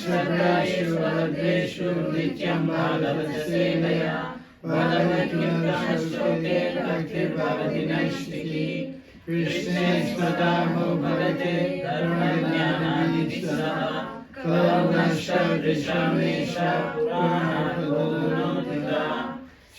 Sarveshu Bhadreshu Nityam Bhagavata Sevaya Bhagavad Shloke Bhakti Bhavati Naistiki Krishna Swadamo Bhagate Dharmajnana Saha Kalanashta Drishamesha Purana Padunotita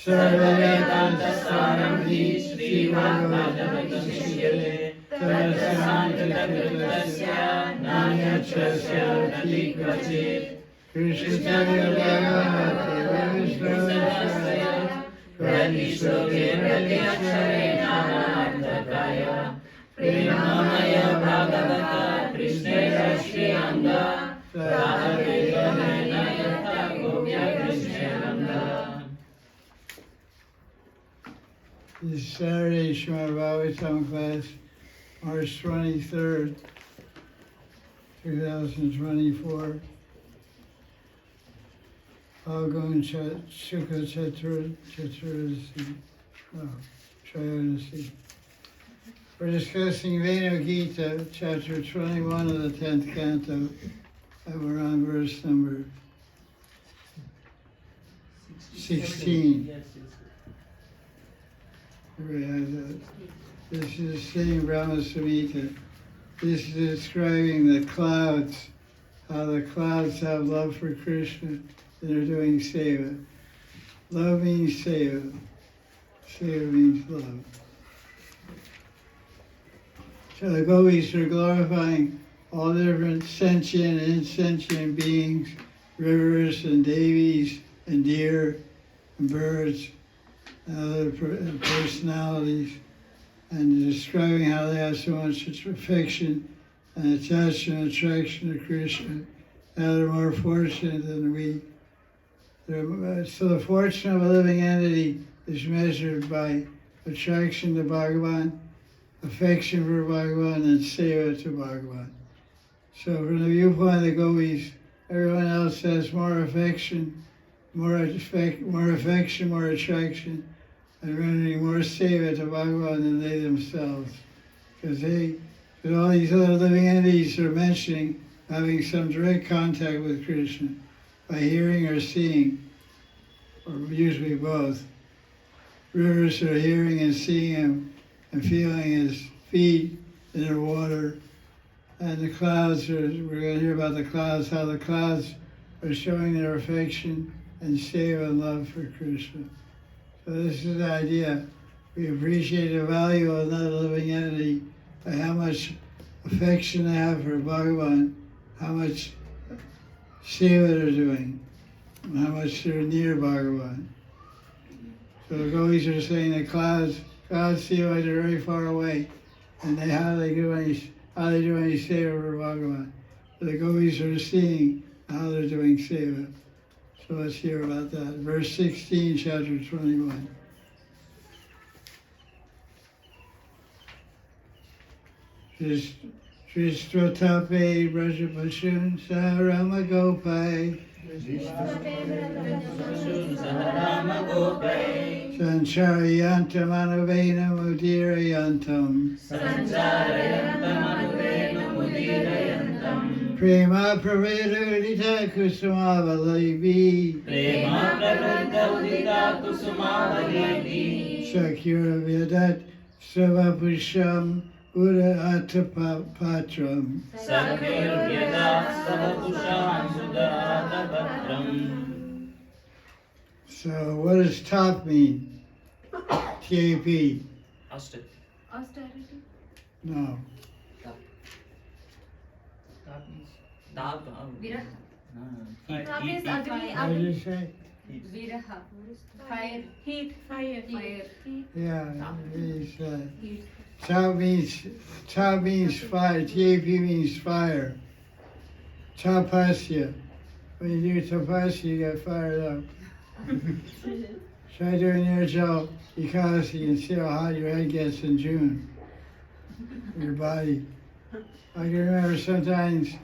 Sarvavedanta Saramhi Srimad Bhagavata Shyate Tarasanta Kritasya Nanyachasya Natikvachit Krishna Chaitanya Vishnu Prati Shloke Prati Akshare Namanarthakaya Premamaya Bhagavata Krishna Shri Anga Radha Yatha Gopya Krishna Anga. This Saturday, Srimad Bhagavatam class, March 23rd, 2024. Algun Shukla Chaturasi. Trayodasi. We're discussing Venu Gita, chapter 21 of the 10th canto, and we're on verse number 16. This is saying Brahma Samhita. This is describing the clouds, how the clouds have love for Krishna and are doing seva. Love means seva. Seva means love. So the gopis are glorifying all the different sentient and insentient beings, rivers and devis and deer and birds and other personalities, and describing how they have so much affection and attachment and attraction to Krishna, how they're more fortunate than we. So the fortune of a living entity is measured by attraction to Bhagavan, affection for Bhagavan, and seva to Bhagavan. So from the viewpoint of the gopis, everyone else has more affection, more affection, more attraction, and rendering more seva to Bhagavan than they themselves. Because all these other living entities are mentioning having some direct contact with Krishna by hearing or seeing, or usually both. Rivers are hearing and seeing him and feeling his feet in the water. And the clouds we're going to hear about the clouds, how the clouds are showing their affection and seva and love for Krishna. So this is the idea. We appreciate the value of another living entity by how much affection they have for Bhagavan, how much seva they're doing, and how much they're near Bhagavan. So the gopis are saying the clouds seem like they're very far away, and how they do any seva for Bhagavan. So the gopis are seeing how they're doing seva. So let's hear about that. Verse 16, chapter 21. Tristwatape Brajapashun Saharama Gopai Sancharayantam Anuvenam Udirayantam Prema Pravedudita Kusumavalibi Shakura Vyadat Savapusham Uda Atapatram. So what does top mean? TAP. Austerity. No. Top means dark. Viraha. Top is agni. What did you say? Viraha. Fire. Heat. Fire. Yeah, Heat. top means fire. TAP means fire. Tapasya. When you do tapasya, you get fired up. Try doing Nirjal Ekadasi and see how hot your head gets in June. Your body. I can remember sometimes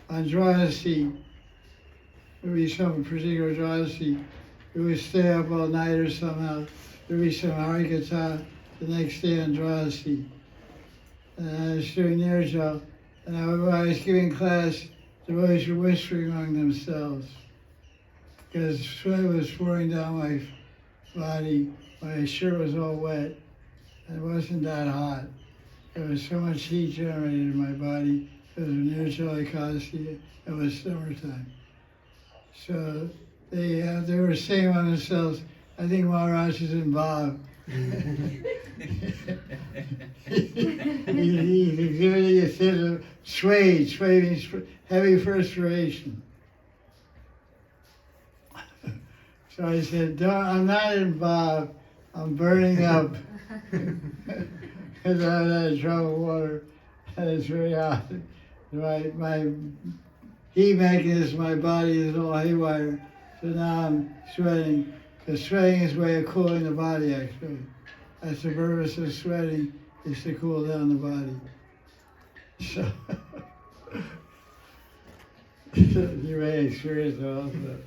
on Dradasi, there would be some particular Dradasi, we would stay up all night or somehow. There would be some Harikatha the next day on Dradasi. And I was doing Nirjal, and when I was giving class, the boys were whispering among themselves because sweat was pouring down my body. My shirt was all wet. It wasn't that hot. There was so much heat generated in my body. It was near Chalikasi. It was summertime. So they were saying among themselves, I think Maharaj is involved. He's exhibiting a sense of sway means heavy perspiration. So I said, I'm not involved, I'm burning up. Because I'm out of trouble water and it's very hot. My heat mechanism, my body is all haywire. So now I'm sweating. Because sweating is a way of cooling the body, actually. That's the purpose of sweating, is to cool down the body. So, you may experience it also.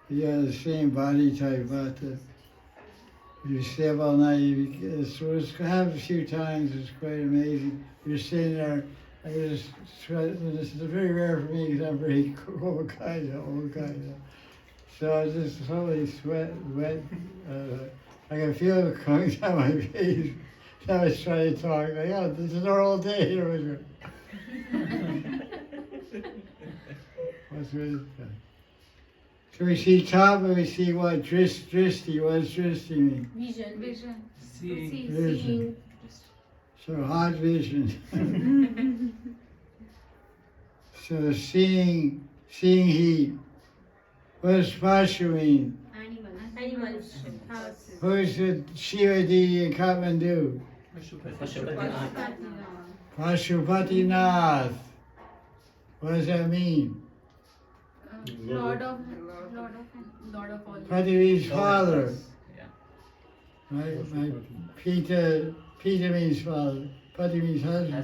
You have the same body type, but you stay up all night. It's happened a few times, it's quite amazing. You're sitting there, I just sweat. This is very rare for me because I'm very old kind of. So I just totally wet. I can feel it coming down my face. So I was trying to talk, like, oh, this is a normal day. What's really fun? So we see top and we see what? Dristi. What does dristi mean? Vision. Vision. So hot vision. So seeing heat. What does Pashu mean? Animals. Who's the Shiva deity in Kathmandu? Pashupatinath. What does that mean? Lord of all. Pati means father. Yeah. Right? Pita means father. Pati means husband.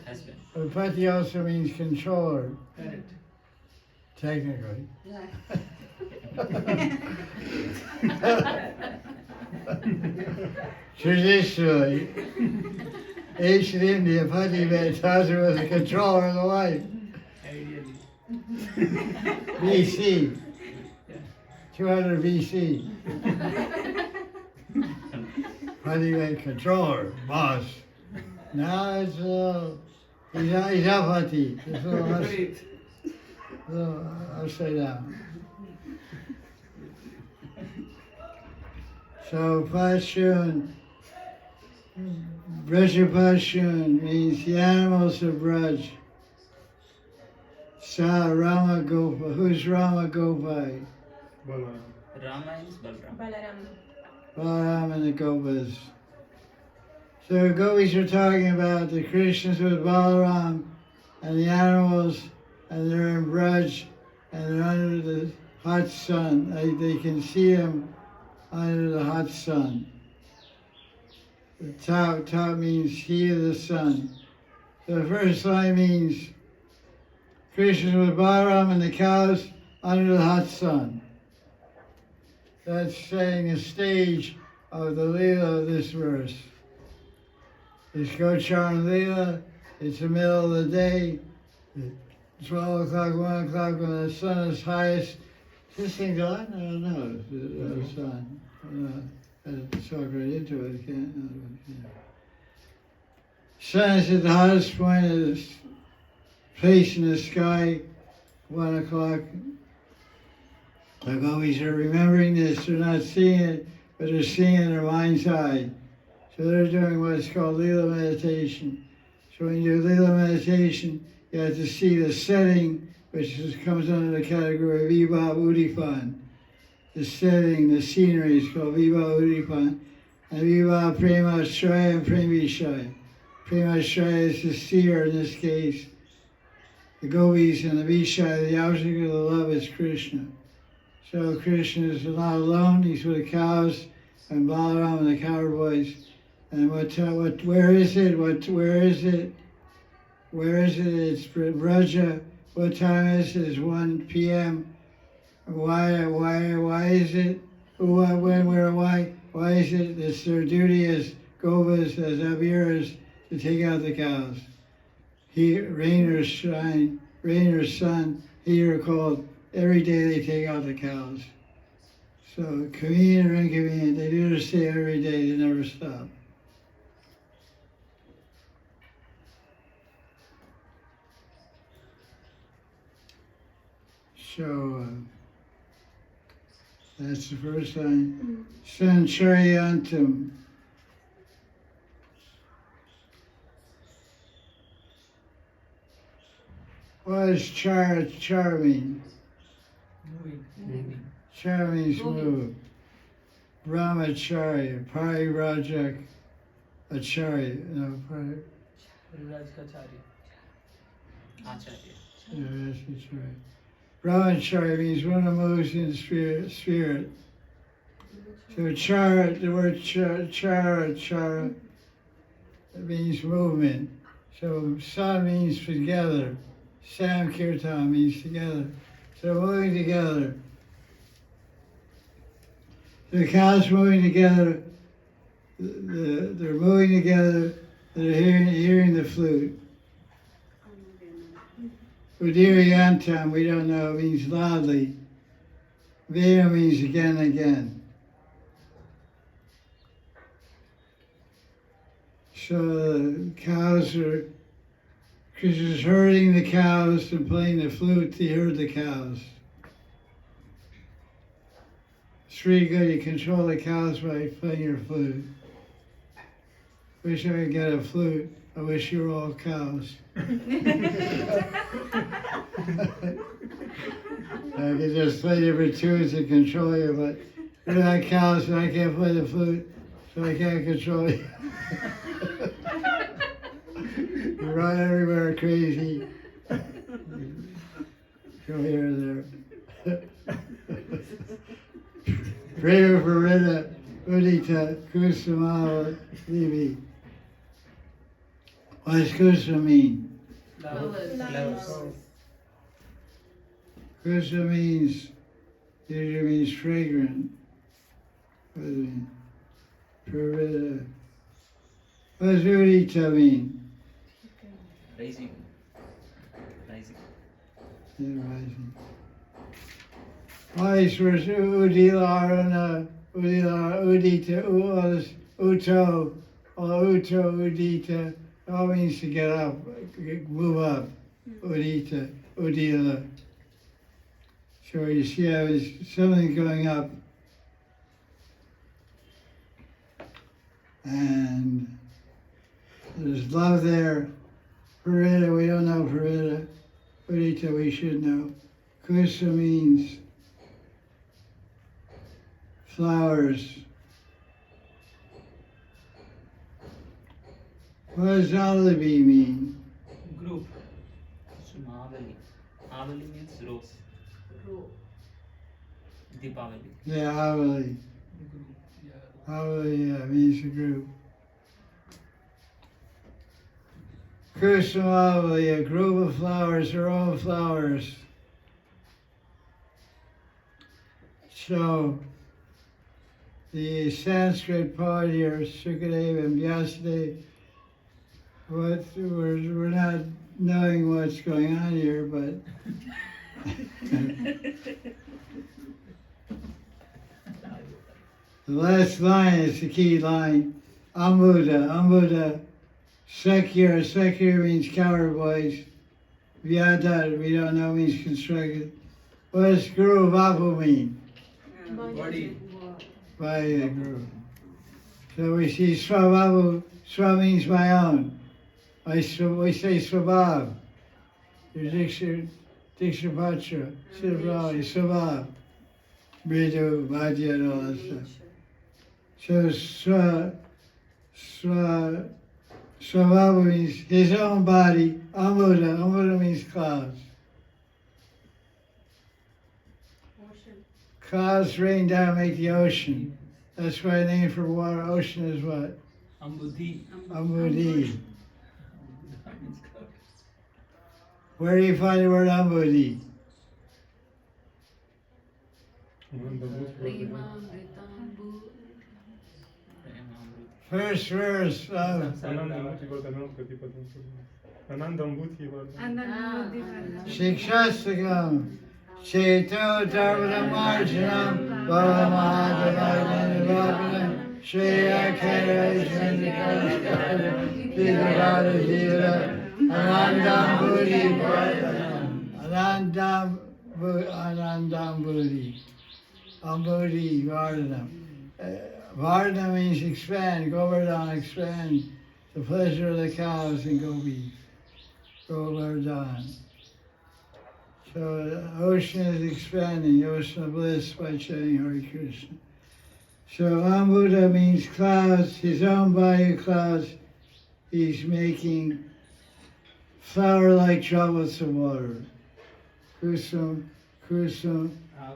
Husband. But Pati also means controller, Correct. technically. Traditionally, ancient India, Pati meant husband was the controller of the wife. Ideally. BC, 200 BC. Pati meant controller, boss. Now it's he's Apati. It's a little upside down. So Pashun, Braja Pashun means the animals of Braj. Sa Rama Gopa. Who's Rama Gopai? Rama is Balram. Balaram and the Gopas. So the Gopis are talking about the Krishnas with Balaram and the animals, and they're in Braj, and they're under the hot sun. They can see them under the hot sun. The ta means heat of the sun. So the first line means Krishna with Balaram and the cows under the hot sun. That's setting the stage of the Leela of this verse. It's Gocharn Leela, it's the middle of the day, 12 o'clock, 1 o'clock when the sun is highest. Is this thing on? I don't know. It's on. I talk right into it. I can't. Sun is at the hottest point of this place in the sky, 1 o'clock. The Gopis are remembering this. They're not seeing it, but they're seeing it in their mind's eye. So they're doing what's called Leela meditation. So when you do Leela meditation, you have to see the setting, which comes under the category of Vibha Udipan. The setting, the scenery is called Vibha Udipan. And Vibha Prema Shraya and Premishaya. Prema Shraya is the seer in this case. The Gopis and the Vishaya, the object of the love is Krishna. So Krishna is not alone, he's with the cows and Balaram and the cowboys. And where is it? It's Braja. What time is it? It's 1 p.m. Why is it? Who, when, where, why? Why is it? It's their duty as Govas, as Abiras, to take out the cows. rain or shine, rain or sun, heat or cold, every day they take out the cows. So convenient or inconvenient, they do this day every day, they never stop. So that's the first line. Sancharyantum. What does char mean? Moving. Char means move. Brahmacharya, Parirajak Acharya. No, Acharya. yeah, that's right. Brahmacharya means one who moves in spirit. So chara, the word chara, it means movement. So sa means together. Samkirtan means together. So moving together. The cows moving together, they're moving together, they're hearing the flute. Udiriyantam, we don't know, it means loudly. Venu means again and again. So the cows are, Krishna's herding the cows and playing the flute to herd the cows. It's really good, you control the cows by playing your flute. Wish I could get a flute. I wish you were all cows. I could just play different tunes and control you, but you're not cows and I can't play the flute, so I can't control you. You run everywhere crazy. Go here and there. Prema Parita Udita Kusamala Devi. What does Kusa mean? Love. Kusa means, usually means fragrant. What does it mean? Parita. What does Udita mean? Rising. Yeah, rising. Vice versa, Udilarana, Udita, Uto, Udita, all means to get up, move up. Udita, Udila. So you see how there's something going up. And there's love there. Parita, we don't know Parita. Udita, we should know. Kusa means flowers. What does Alabi mean? Group. So Mahavali. Mahavali means rose. Deepavali. Yeah, Avali. Avali, yeah, means a group. Kusamavali, a group of flowers, are all flowers. So, the Sanskrit poet here, Sukadeva and Vyasadeva, we're not knowing what's going on here, but the last line is the key line. Ambuddha, Secular means counterpoise. Vyada, we don't know, means constructed. What does Guru Vapu mean? Body. By the Guru. So we see Swavavu, Swa means my own. We say Swabhav. Your Diksha Patra, Siddhavali, Swabhav, Bridu, Bhadya, and all that stuff. So Swabhavu means his own body. Ambuddha means clouds. Clouds rain down, make the ocean. That's why the name for water, ocean is what? Ambudhi. Ambudhi. Where do you find the word Ambudhi? First verse of Anandam Buddhi var. And then Buddhi Varna. Shikshastakam, Cheto Dharmanamarjanam, Bhavamahadavajanam, Shreya Kara Vidavada Jira, Anandam Buddhi Vardhanam, Anandam Buddhi, Ambudhi Vardhanam. Vardhana means expand, Govardhan, expand the pleasure of the cows and gopis. Govardhan. So the ocean is expanding, the ocean of bliss by chanting Hare Krishna. So Ambuddha means clouds, his own body of clouds. He's making flower-like droplets of water. Kusum,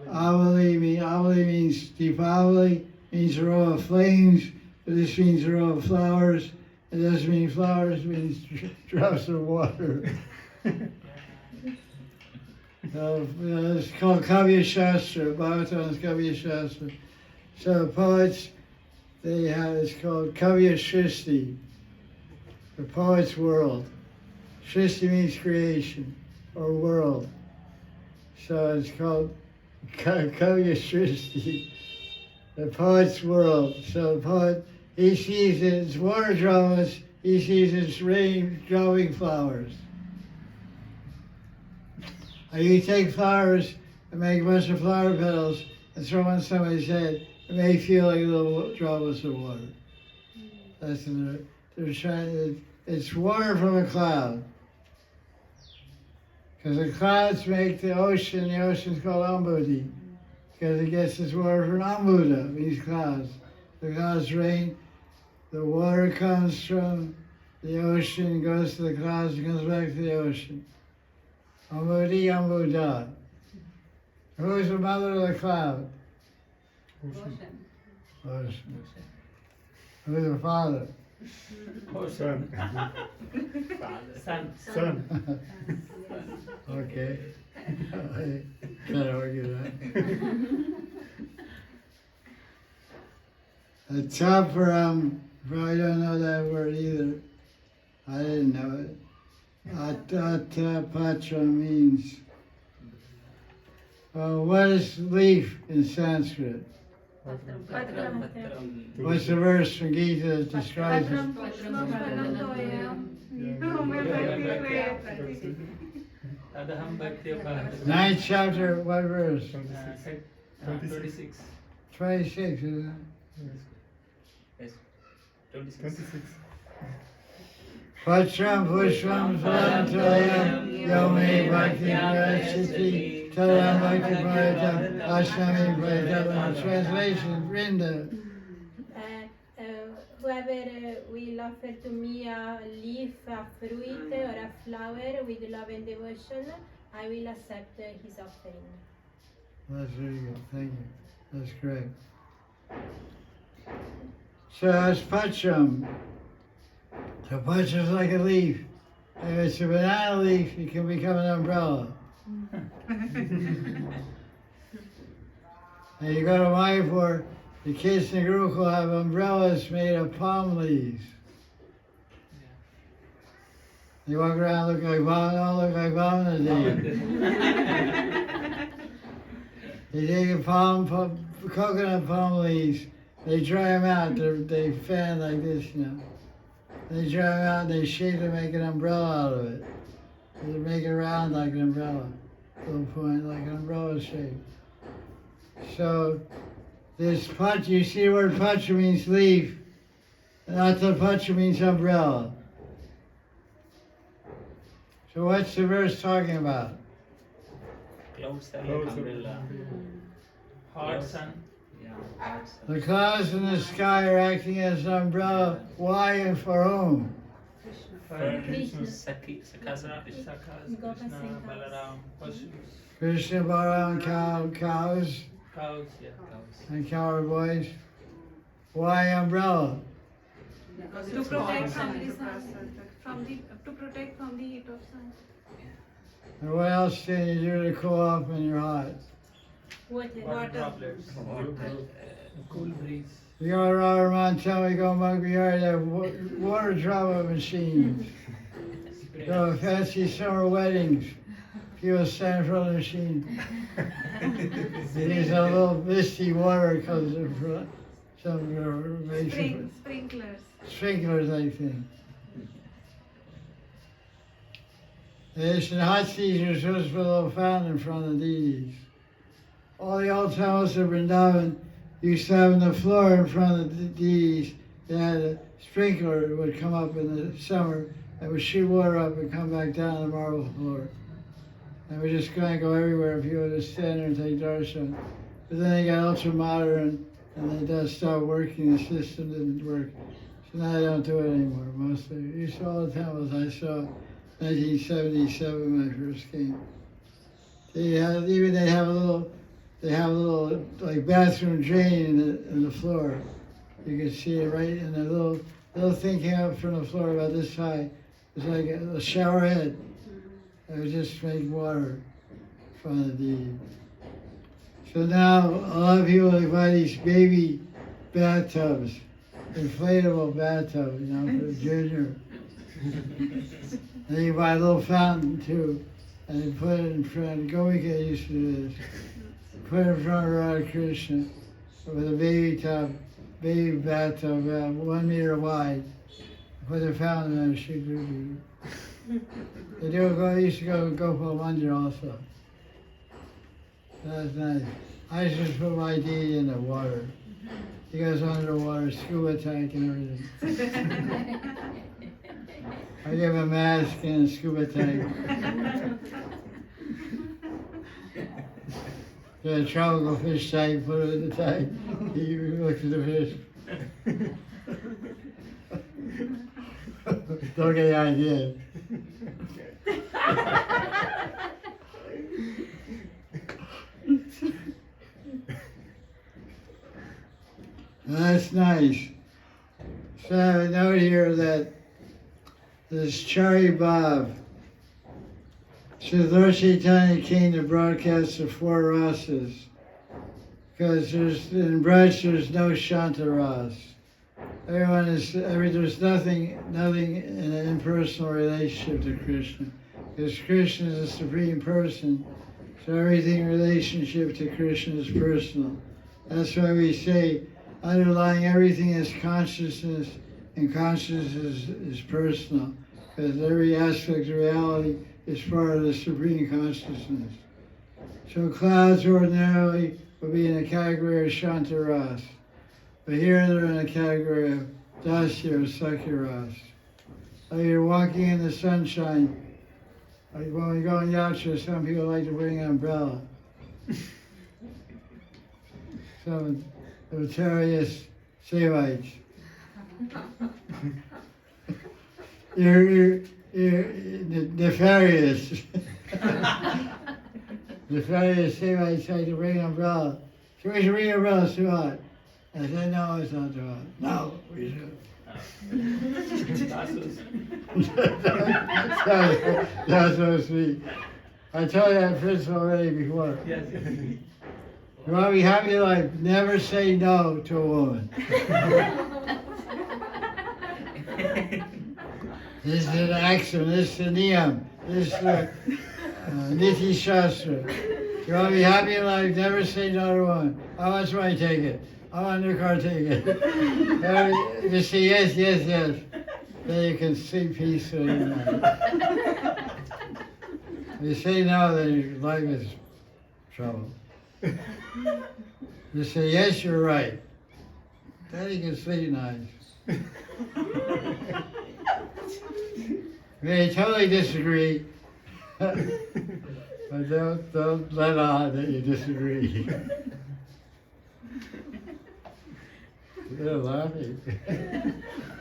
Avali means Deepavali, means a row of flames, but this means a row of flowers. It doesn't mean flowers, it means drops of water. It's called Kavya Shastra, Bhagavatam's Kavya Shastra. So poets, it's called Kavya Shristi, the poet's world. Shristi means creation or world. So it's called Kavya Shristi, the poet's world. So the poet, he sees it's water droplets, he sees it's rain dropping flowers. You take flowers and make a bunch of flower petals and throw on somebody's head, it may feel like little droplets of water. That's they're trying. It's water from a cloud. Because the clouds make the ocean's called Ambudhi. Because it gets its water from Ambuddha, these clouds. The clouds rain, the water comes from the ocean, goes to the clouds, and comes back to the ocean. Ambudhi, Ambuddha. Who's the mother of the cloud? Ocean. Who's the father? Sun. Sun. Okay. I can't argue that. A chaparam, probably don't know that word either. I didn't know it. Atapatra means, what is leaf in Sanskrit? What's the verse from Gita that describes it? Ninth chapter, what verse? 26. 26, isn't it? Yes. 26. 26. Patram pushpam phalantoyam yome bhakti prachiti taram bhakti paratam ashrami paratam. Translation, Vrinda. Whoever will offer to me a leaf, a fruit, or a flower with love and devotion, I will accept his offering. That's very good, thank you. That's great. So that's Patram. So Patram is like a leaf. If it's a banana leaf, it can become an umbrella. And you go to Mayapur, the kids in the group will have umbrellas made of palm leaves. They walk around look like Mahanidhi. They take coconut palm leaves, they dry them out, they fan like this, you know. They dry them out and they shape to make an umbrella out of it. They make it round like an umbrella, little point like an umbrella shape. So this patra, you see the word patra means leaf, and atapatra means umbrella. So what's the verse talking about? Clouds are like umbrella. Hot sun. Yeah, hot sun. The clouds in the sky are acting as an umbrella. Why and for whom? Krishna, Sakhas, Krishna, Balaram, Pashus. Krishna, Balaram, cows, Cows, yeah, cows. and coward boys. Why umbrella? To protect from the sun, to protect from the heat of sun. And what else can you do to cool off when you're hot? Water droplets. Cool breeze. You go to Robert Montell, you go to Mugby Yard, they have water dropper machines. Go to fancy summer weddings. People stand in front of the machine. There's a little misty water comes in front. Sprinklers. Sprinklers, I think. In hot season, you're supposed to put a little fountain in front of the deities. All the old temples of Vrindavan used to have on the floor in front of the deities. They had a sprinkler that would come up in the summer and would shoot water up and come back down on the marble floor. And we're just going to go everywhere if you were to stand there and take darshan. But then they got ultra modern and they just stopped working. The system didn't work. So now they don't do it anymore, mostly. You saw all the temples I saw 1977 when I first came. They have a little like bathroom drain in the floor. You can see it right in the little thing came up from the floor about this high. It's like a shower head. It was just making water from the. So now a lot of people buy these baby bathtubs, inflatable bathtub, for the junior. And you buy a little fountain too, and you put it in front. Govika used to do this. Put it in front of Radha Krishna with a baby bathtub about 1 meter wide. Put the fountain in and They used to go to Gopal Mandir also. That's nice. I used to just put my deity in the water. He goes underwater, scuba tank and everything. I give him a mask and a scuba tank. Get a tropical fish tank, put it in the tank. He looks at the fish. Don't get the idea. That's nice. So I have a note here that this Chari Bhav, so Lord Chaitanya came to broadcast the 4 rasas, because in Braj there's no Shanta ras. There's nothing in an impersonal relationship to Krishna, because Krishna is a supreme person, so everything in relationship to Krishna is personal. That's why we say underlying everything is consciousness, and consciousness is personal, because every aspect of reality is part of the supreme consciousness. So clouds ordinarily would be in the category of Shantaras, but here they're in the category of Dasya or Sakyaras. Like you're walking in the sunshine. Like when we go in Yatra, some people like to bring an umbrella. Some nefarious Sevites. You're nefarious. Nefarious Sevites like to bring an umbrella. So we should bring an umbrella, it's too hot. I said, no, it's not too hot. No, we should. That's so sweet. I told you that principle already before. Yes. You want to be happy in life, never say no to a woman. This is an axiom, this is a niyam, this is a niti shastra. You want to be happy in life, never say no to a woman. How much money, take it. I want a new car, take it. Just say yes, yes, yes. Then you can sleep peacefully at night. If you say no, then your life is trouble. You say yes, you're right. Then you can sleep nice. They totally disagree, but don't let on that you disagree. They're laughing.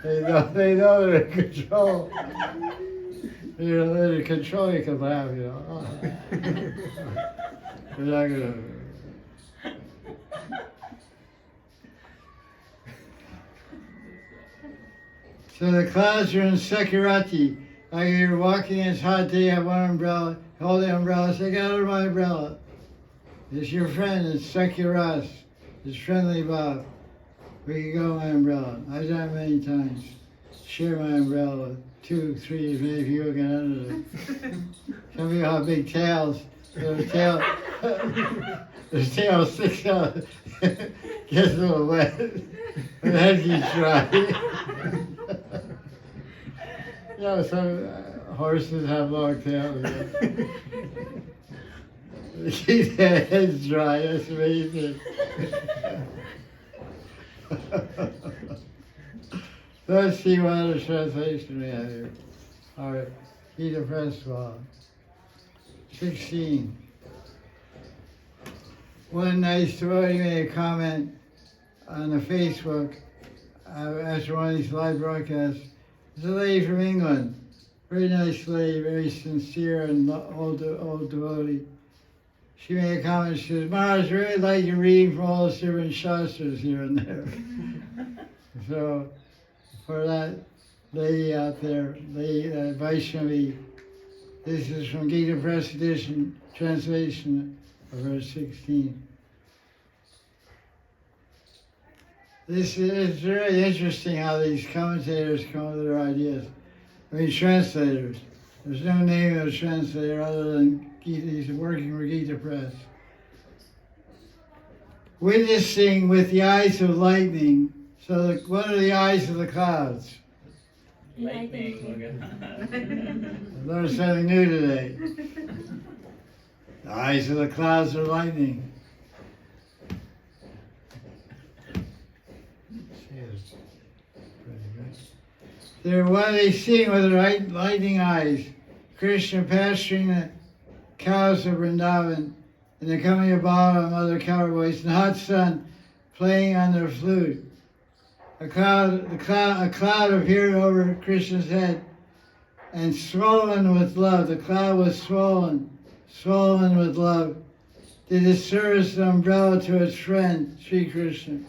They know they're in control. They're in control, you can laugh, Oh. They're not gonna. So the clouds are in Sekirati. Like you're walking, it's hot day, you have one umbrella, hold the umbrella, say, get out of my umbrella. It's your friend, it's Sekiras, it's friendly Bob. We can go with my umbrella. I've done it many times. Share my umbrella with 2, 3, maybe you get under them. Some people have big tails. Their tail sticks out, gets a little wet. The head gets dry. Some horses have long tails. They keep their heads dry, that's amazing. Let's see what other translation we have here. All right, Gita Press Law. 16. One nice devotee made a comment on the Facebook after one of these live broadcasts. It's a lady from England, very nice lady, very sincere and old devotee. She made a comment. She says, "Maharaj, I really like your reading from all those different shastras here and there." So, for that lady out there, Vaishnavi, this is from Gita Press Edition, translation of verse 16. This is very interesting how these commentators come up with their ideas. I mean, translators. There's no name of a translator other than Gita. He's working for Gita Press. Witnessing with the eyes of lightning. So what are the eyes of the clouds? Lightning. I learned something new today. The eyes of the clouds are lightning. They're what are they seeing with their lightning eyes? Krishna pasturing the cows of Vrindavan, and the coming of Bala and other cowboys, and the hot sun playing on their flute. A cloud appeared over Krishna's head, and swollen with love. The cloud was swollen with love. Did it serve as an umbrella to its friend, Sri Krishna,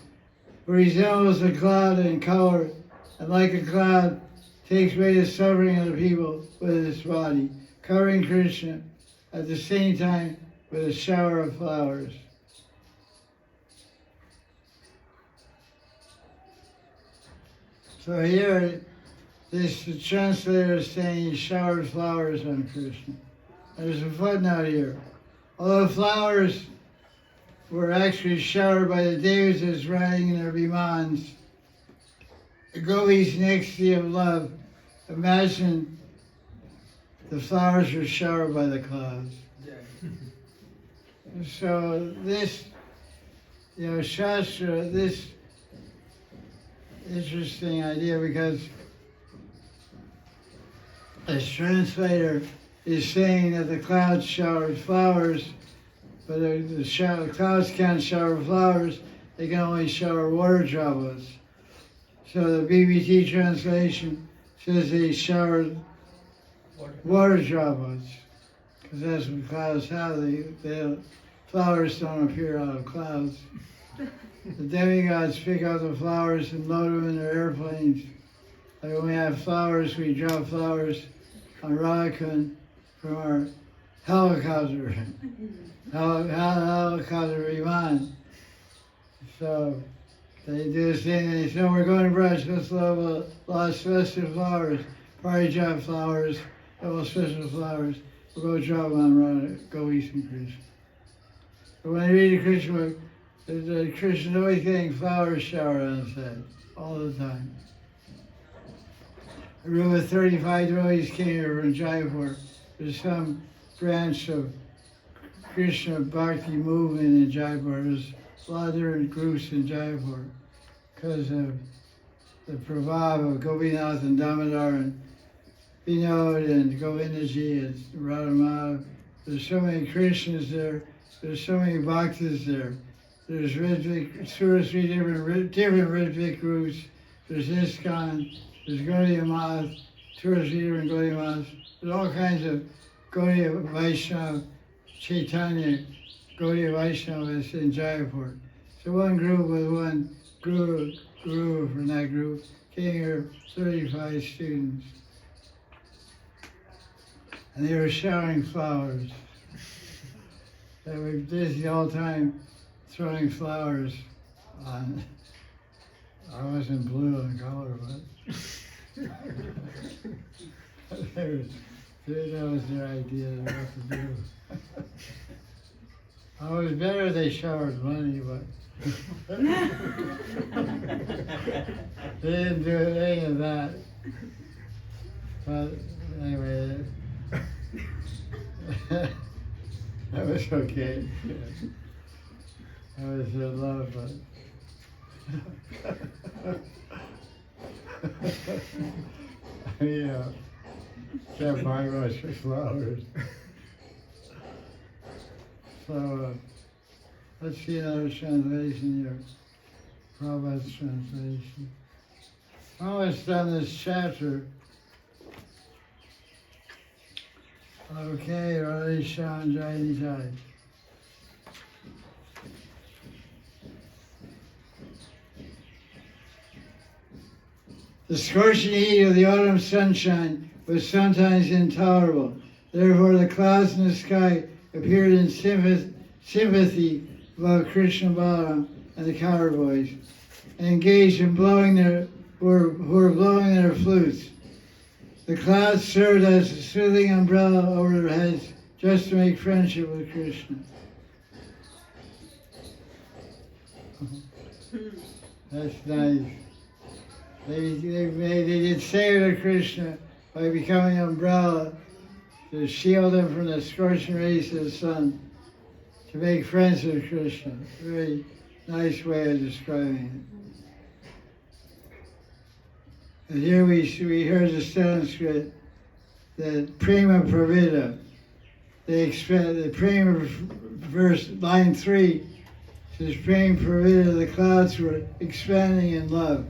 who resembles a cloud in color, and like a cloud, takes away the suffering of the people with its body, covering Krishna at the same time with a shower of flowers. So here, this translator is saying he showered flowers on Krishna. There's a footnote here. Although flowers were actually showered by the Devatas riding in their vimans, the gopis in ecstasy of love, imagine the flowers were showered by the clouds. So this, Shastra, this interesting idea, because this translator is saying that the clouds showered flowers, but the clouds can't shower flowers, they can only shower water droplets. So the BBT translation says they showered water droplets, because that's what clouds have. The flowers don't appear out of clouds. The demigods pick up the flowers and load them in their airplanes. Like when we have flowers, we drop flowers on Radhakund from our helicopter, helicopter Viman. So they do the same thing. They say, we're going to brush, let's load a lot of special flowers, parijat flowers, double special flowers. We'll go drop them on Radha, go eat some Krishna. But when I read the Krishna book, the Krishna always getting flowers showered on his head, all the time. A group of 35 devotees came here from Jaipur. There's some branch of Krishna Bhakti movement in Jaipur. There's a lot of different groups in Jaipur because of the prabhava of Gopinath and Damodar and Vinod and Govindaji and Radhamada. There's so many Krishnas there. There's so many bhaktas there. There's two or three different Ritvik groups. There's ISKCON, there's Gaudiya Math, 2 or 3 different Gaudiya Maths. There's all kinds of Gaudiya Vaishnava, Chaitanya, Gaudiya Vaishnavas in Jaipur. So one group with one guru from that group came here, 35 students. And they were showering flowers. They were busy all the time throwing flowers on. I wasn't blue in color, but That was their idea of what to do. It was better they showered money, but they didn't do any of that. But anyway, that was okay. I was in love, but yeah, can't buy much for flowers. So let's see another translation here. Prabhupada's translation. Almost done this chapter. Okay, Radhe Shan Jai Jai. The scorching heat of the autumn sunshine was sometimes intolerable. Therefore, the clouds in the sky appeared in sympathy about Krishna Balaram and the cowboys, and engaged in who were blowing their flutes. The clouds served as a soothing umbrella over their heads, just to make friendship with Krishna. That's nice. They did savor to Krishna by becoming an umbrella to shield him from the scorching rays of the sun, to make friends with Krishna. Very nice way of describing it. And here we heard the Sanskrit that prema pravida. The prema verse line 3 says prema pravida. The clouds were expanding in love.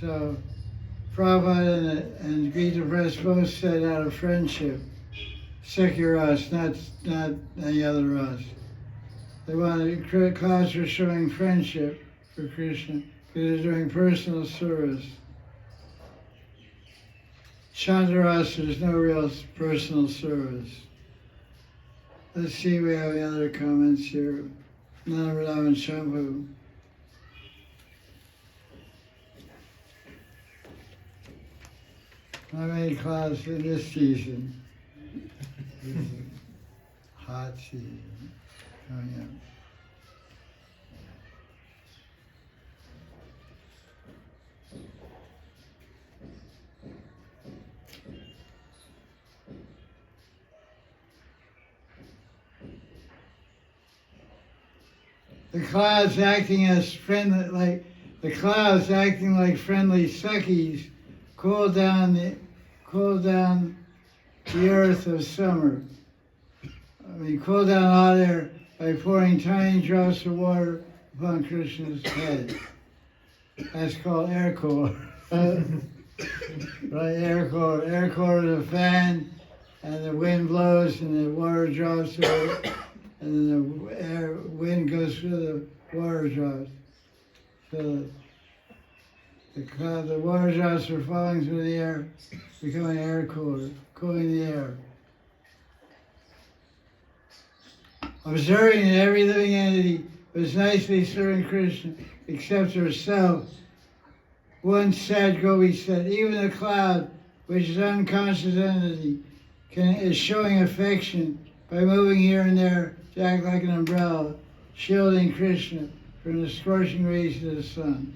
So Prabhupada and Gita Press both said out of friendship, Sekhi Ras, not any other Ras. They wanted, clouds were showing friendship for Krishna because they're doing personal service. Chandras, there's no real personal service. Let's see, we have any other comments here. Nanaradam and Shambhu. How many clouds in this season? This is hot season coming up. The clouds acting like friendly suckies cool down the earth of summer. Cool down hot air by pouring tiny drops of water upon Krishna's head. That's called air core. Right, air core. Air core is a fan, and the wind blows, and the water drops over, and then the wind goes through the water drops. So the water drops are falling through the air, becoming air cooler, cooling the air. Observing that every living entity was nicely serving Krishna except herself, one sad gopi said, even the cloud, which is an unconscious entity, is showing affection by moving here and there to act like an umbrella, shielding Krishna from the scorching rays of the sun.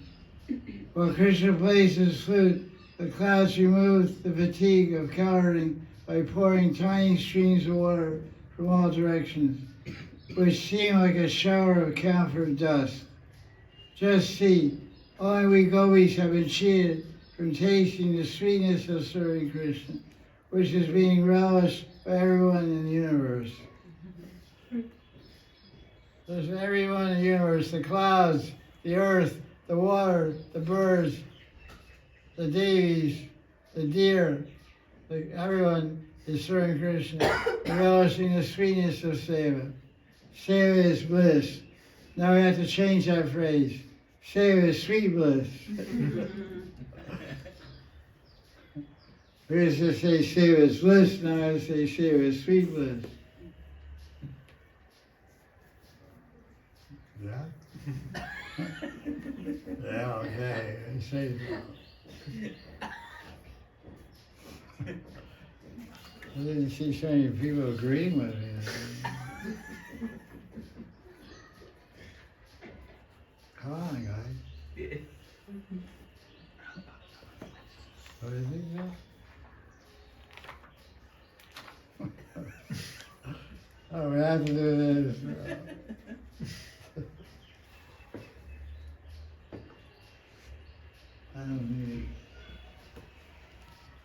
While Krishna plays his flute, the clouds remove the fatigue of cowering by pouring tiny streams of water from all directions, which seem like a shower of camphor dust. Just see, only we gopis have been cheated from tasting the sweetness of serving Krishna, which is being relished by everyone in the universe. There's everyone in the universe, the clouds, the earth, the water, the birds, the devis, the deer, everyone is serving Krishna, relishing the sweetness of seva. Seva is bliss. Now we have to change that phrase. Seva is sweet bliss. We used to say seva is bliss, now I have to say seva is sweet bliss. Yeah? Yeah, okay. Say that. I didn't see so many people agreeing with me. Come on, guys. What do you think now? Oh, we have to do this.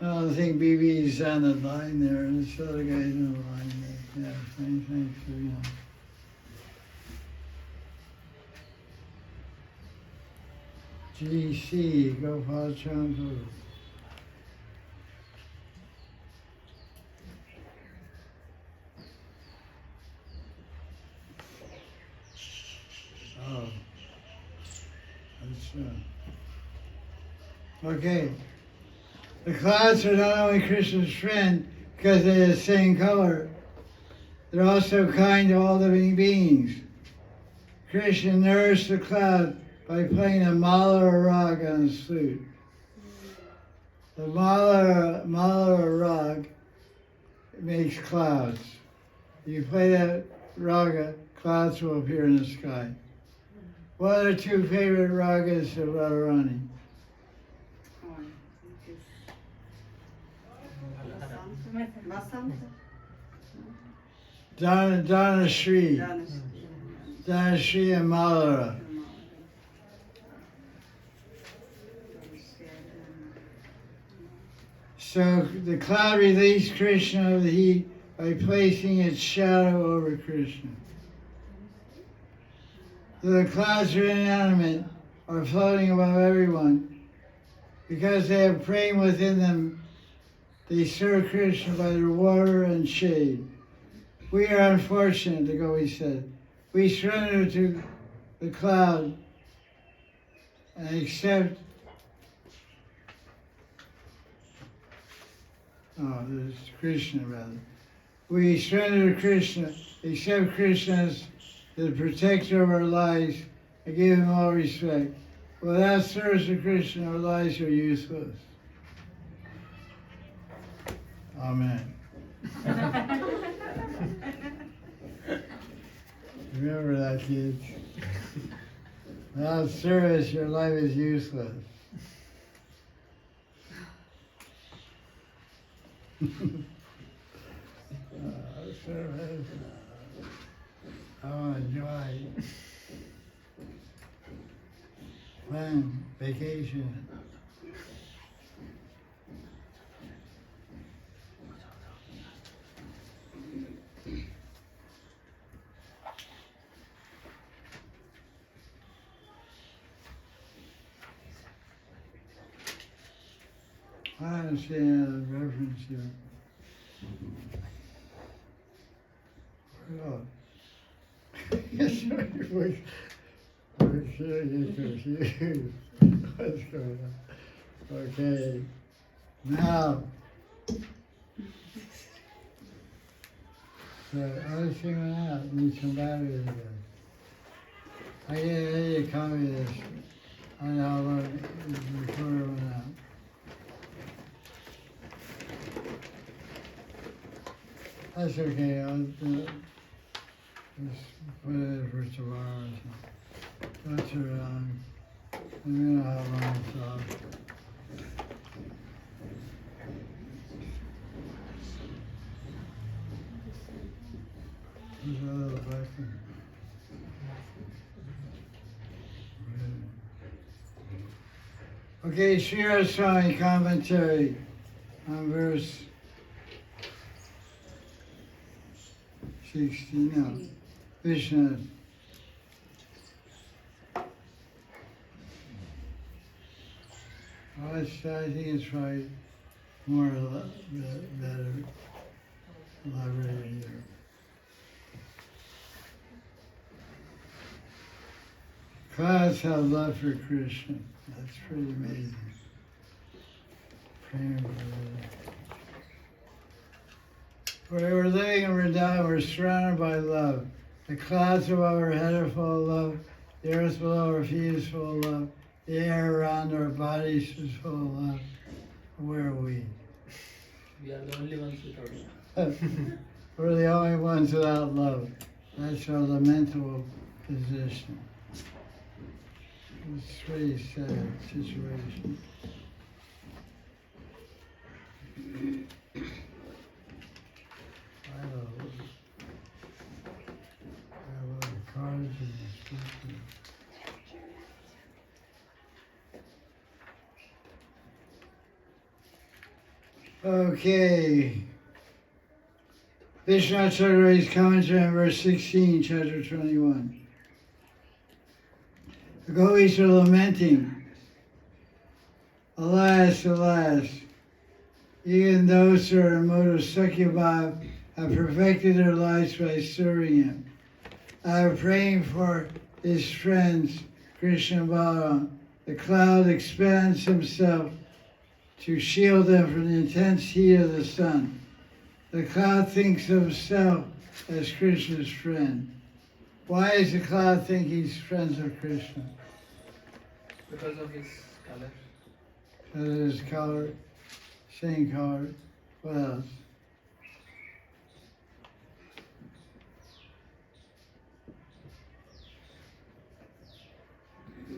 I don't think BB's on the line there. This other guy's on the line there. Yeah, thanks for, GC, Gopal Canto. Oh. That's, okay. The clouds are not only Krishna's friend because they're the same color, they're also kind to all living beings. Krishna nourished the cloud by playing a mala or rag on his flute. The mala or rag makes clouds. You play that raga, clouds will appear in the sky. What are the two favorite ragas of Radharani? Dana Shri and Malara. So the cloud released Krishna of the heat by placing its shadow over Krishna. The clouds are inanimate, are floating above everyone. Because they have prema within them, they serve Krishna by their water and shade. We are unfortunate, the Gopi said. We surrender to the cloud and accept. Oh, there's Krishna rather. We surrender to Krishna, accept Krishna as the protector of our lives, and give him all respect. Without service to Krishna, our lives are useless. Amen. Remember that, kids. Without service, your life is useless. Service. Oh, enjoy. Plan, vacation. I understand the reference here. Oh. Yes, your voice. I'm sure you're confused. What's going on? Okay. Now. So I was figuring out, need some batteries again. I need a copy of this. I know how long the recorder went out. That's okay, I'll just put it in for tomorrow or something. That's around. We know how long it's off. There's a little button. Okay, Sri Swami commentary on verse 60, no, Vishnu. I think it's probably more better elaborated here. Clouds have love for Krishna. That's pretty amazing. Praying for we're living in Vrindavan, we're surrounded by love. The clouds above our head are full of love. The earth below our feet is full of love. The air around our bodies is full of love. Where are we? We are the only ones without love. We're the only ones without love. That's our lamentable position. It's a really sad situation. I don't know. I have a lot of cards in this book. Okay. Vishnu Chakravarti's commentary on verse 16, chapter 21. The gopis are lamenting. Alas, alas, even those who are in mode of succubhav have perfected their lives by serving him. I am praying for his friends, Krishna and Balaram. The cloud expands himself to shield them from the intense heat of the sun. The cloud thinks of himself as Krishna's friend. Why is the cloud think he's friends of Krishna? Because of his color. Because of his color, same color. What else?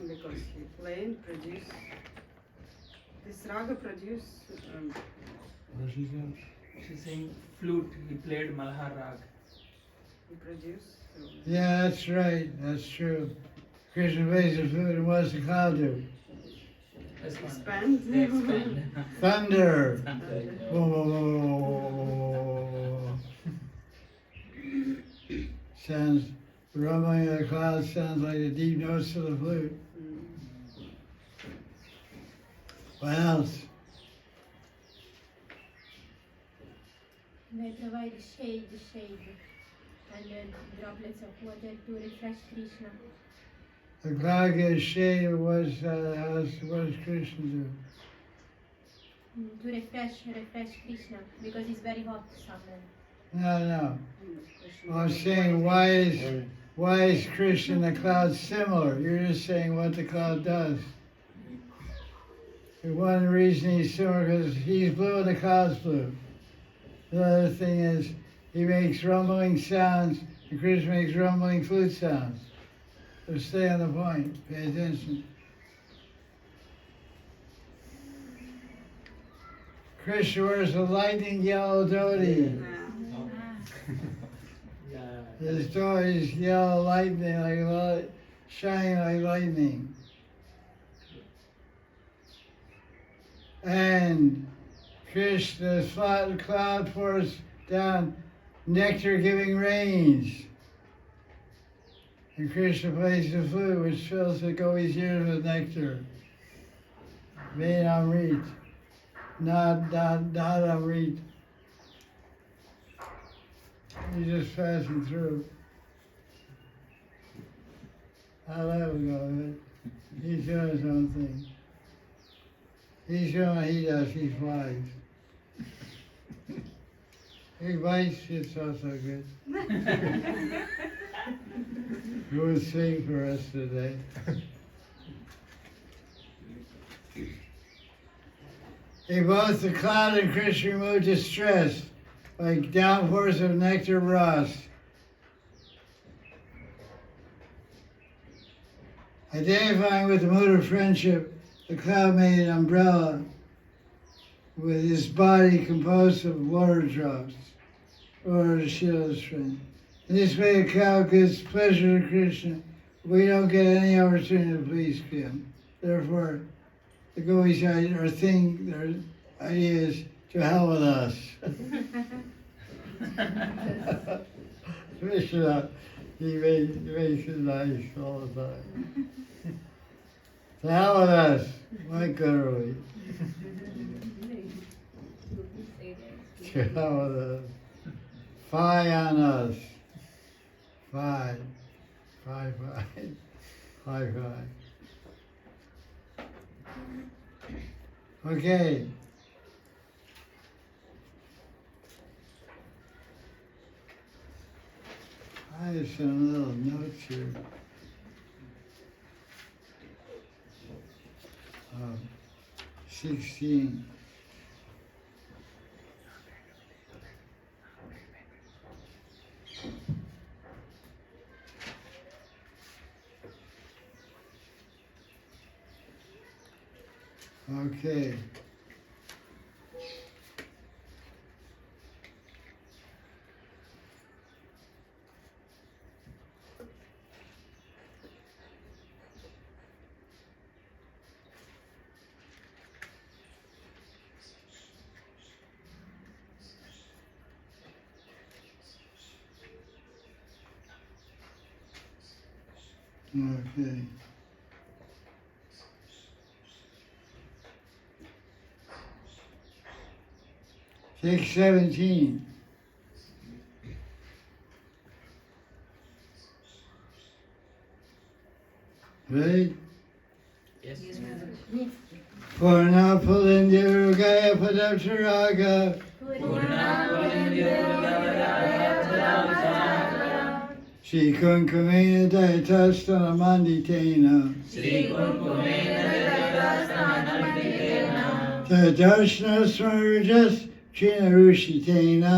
Because he played, produced. This raga produced. What's he saying? She's saying flute, he played Malhar Rag. He produced. Yeah, that's right. That's true. Krishna plays the flute, and what does the cloud do? Expand. They expand. Thunder. Thunder. Oh. Sounds, the rumbling of the cloud sounds like the deep notes of the flute. What else? They provide shade, and droplets of water to refresh Krishna. The cloud gives shade. What does Krishna do? To refresh Krishna, because it's very hot summer. No. I'm saying why is Krishna and the cloud similar? You're just saying what the cloud does. The one reason he's similar because he's blue and the cloud's blue. The other thing is he makes rumbling sounds and Krishna makes rumbling flute sounds. So stay on the point. Pay attention. Krishna wears a lightning yellow dhoti. Yeah. His dhoti is yellow lightning, shining like lightning. And Krishna's cloud pours down nectar-giving rains. And Krishna plays the flute, which fills the gopis' ears with nectar. Vein Amrit, not Amrit. He's just passing through. I'll let him go. He's doing his own thing. He's doing what he does, he flies. He bites, it's also good. Who will sing for us today? In both the cloud and Krishna remove distress like downpours of nectar rust. Identifying with the mood of friendship, the cloud made an umbrella with his body composed of water drops, or to shield his friend. In this way, the cloud gives pleasure to Krishna. We don't get any opportunity to please him. Therefore, the gopis' their idea is to hell with us. Krishna, he makes it nice all the time. To hell with us. Why couldn't we? To hell with us. Fie on us. Fie. Okay. I have some little notes here. 16. Okay. Okay. Take 17. Right? Yes. Purna Pulindya Rugaya Padaptaraga. Shri Kunkumena Dayatastana Manditena. Tadarshana Smarjas China Rushitena.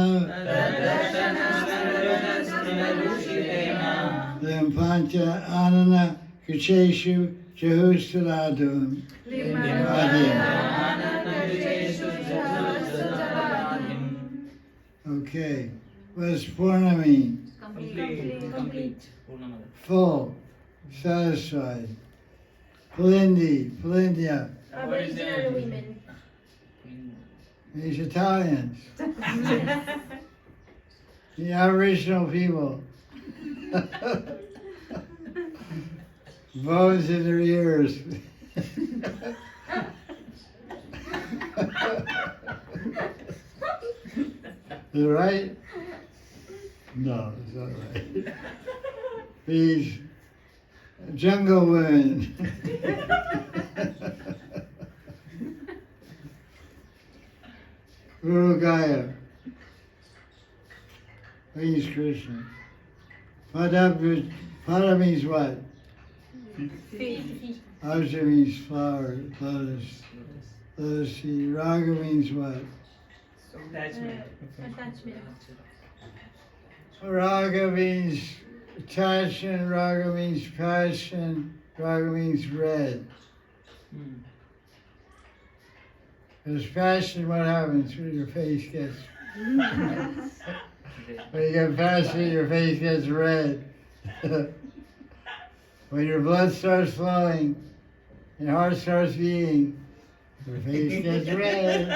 Limpancha Anana Kucheshu Jehustaladum. Okay. What does Purna mean? Complete. Purnamada. Full, satisfied. Pulindya, Aboriginal women. means Italians. The Aboriginal people. Bones in their ears. Is it right? No, it's not right. These jungle women. Guru Gaya means Krishna. Pada means what? Feet. Aja means flower, lotus. Lotus seed. Raga means what? Attachment. Attachment. Raga means attachment, raga means passion, raga means red. There's passion, what happens when your face gets, when you get passion, your face gets red. When your blood starts flowing, and your heart starts beating, your face gets red.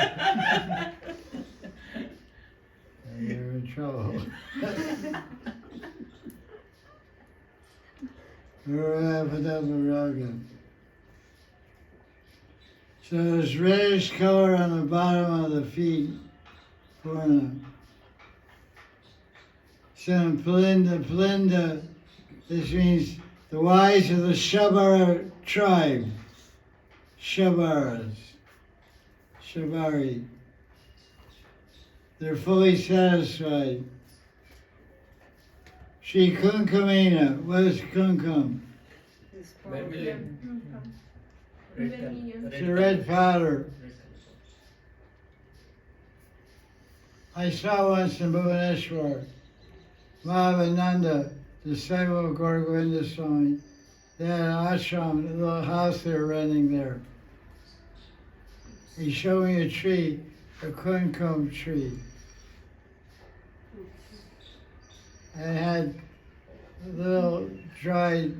And you're in trouble. So there's reddish color on the bottom of the feet, Purna. So Plinda, this means the wise of the Shabara tribe. Shabaras. Shabari. They're fully satisfied. Shri Kunkumena. What is Kunkum? Vermilion. It's a red powder. I saw once in Bhubaneswar, Mahanidhi, disciple of Gaura Govinda Swami. They had an ashram, a little house they were renting there. He showed me a tree, a kunkum tree. And it had little dried,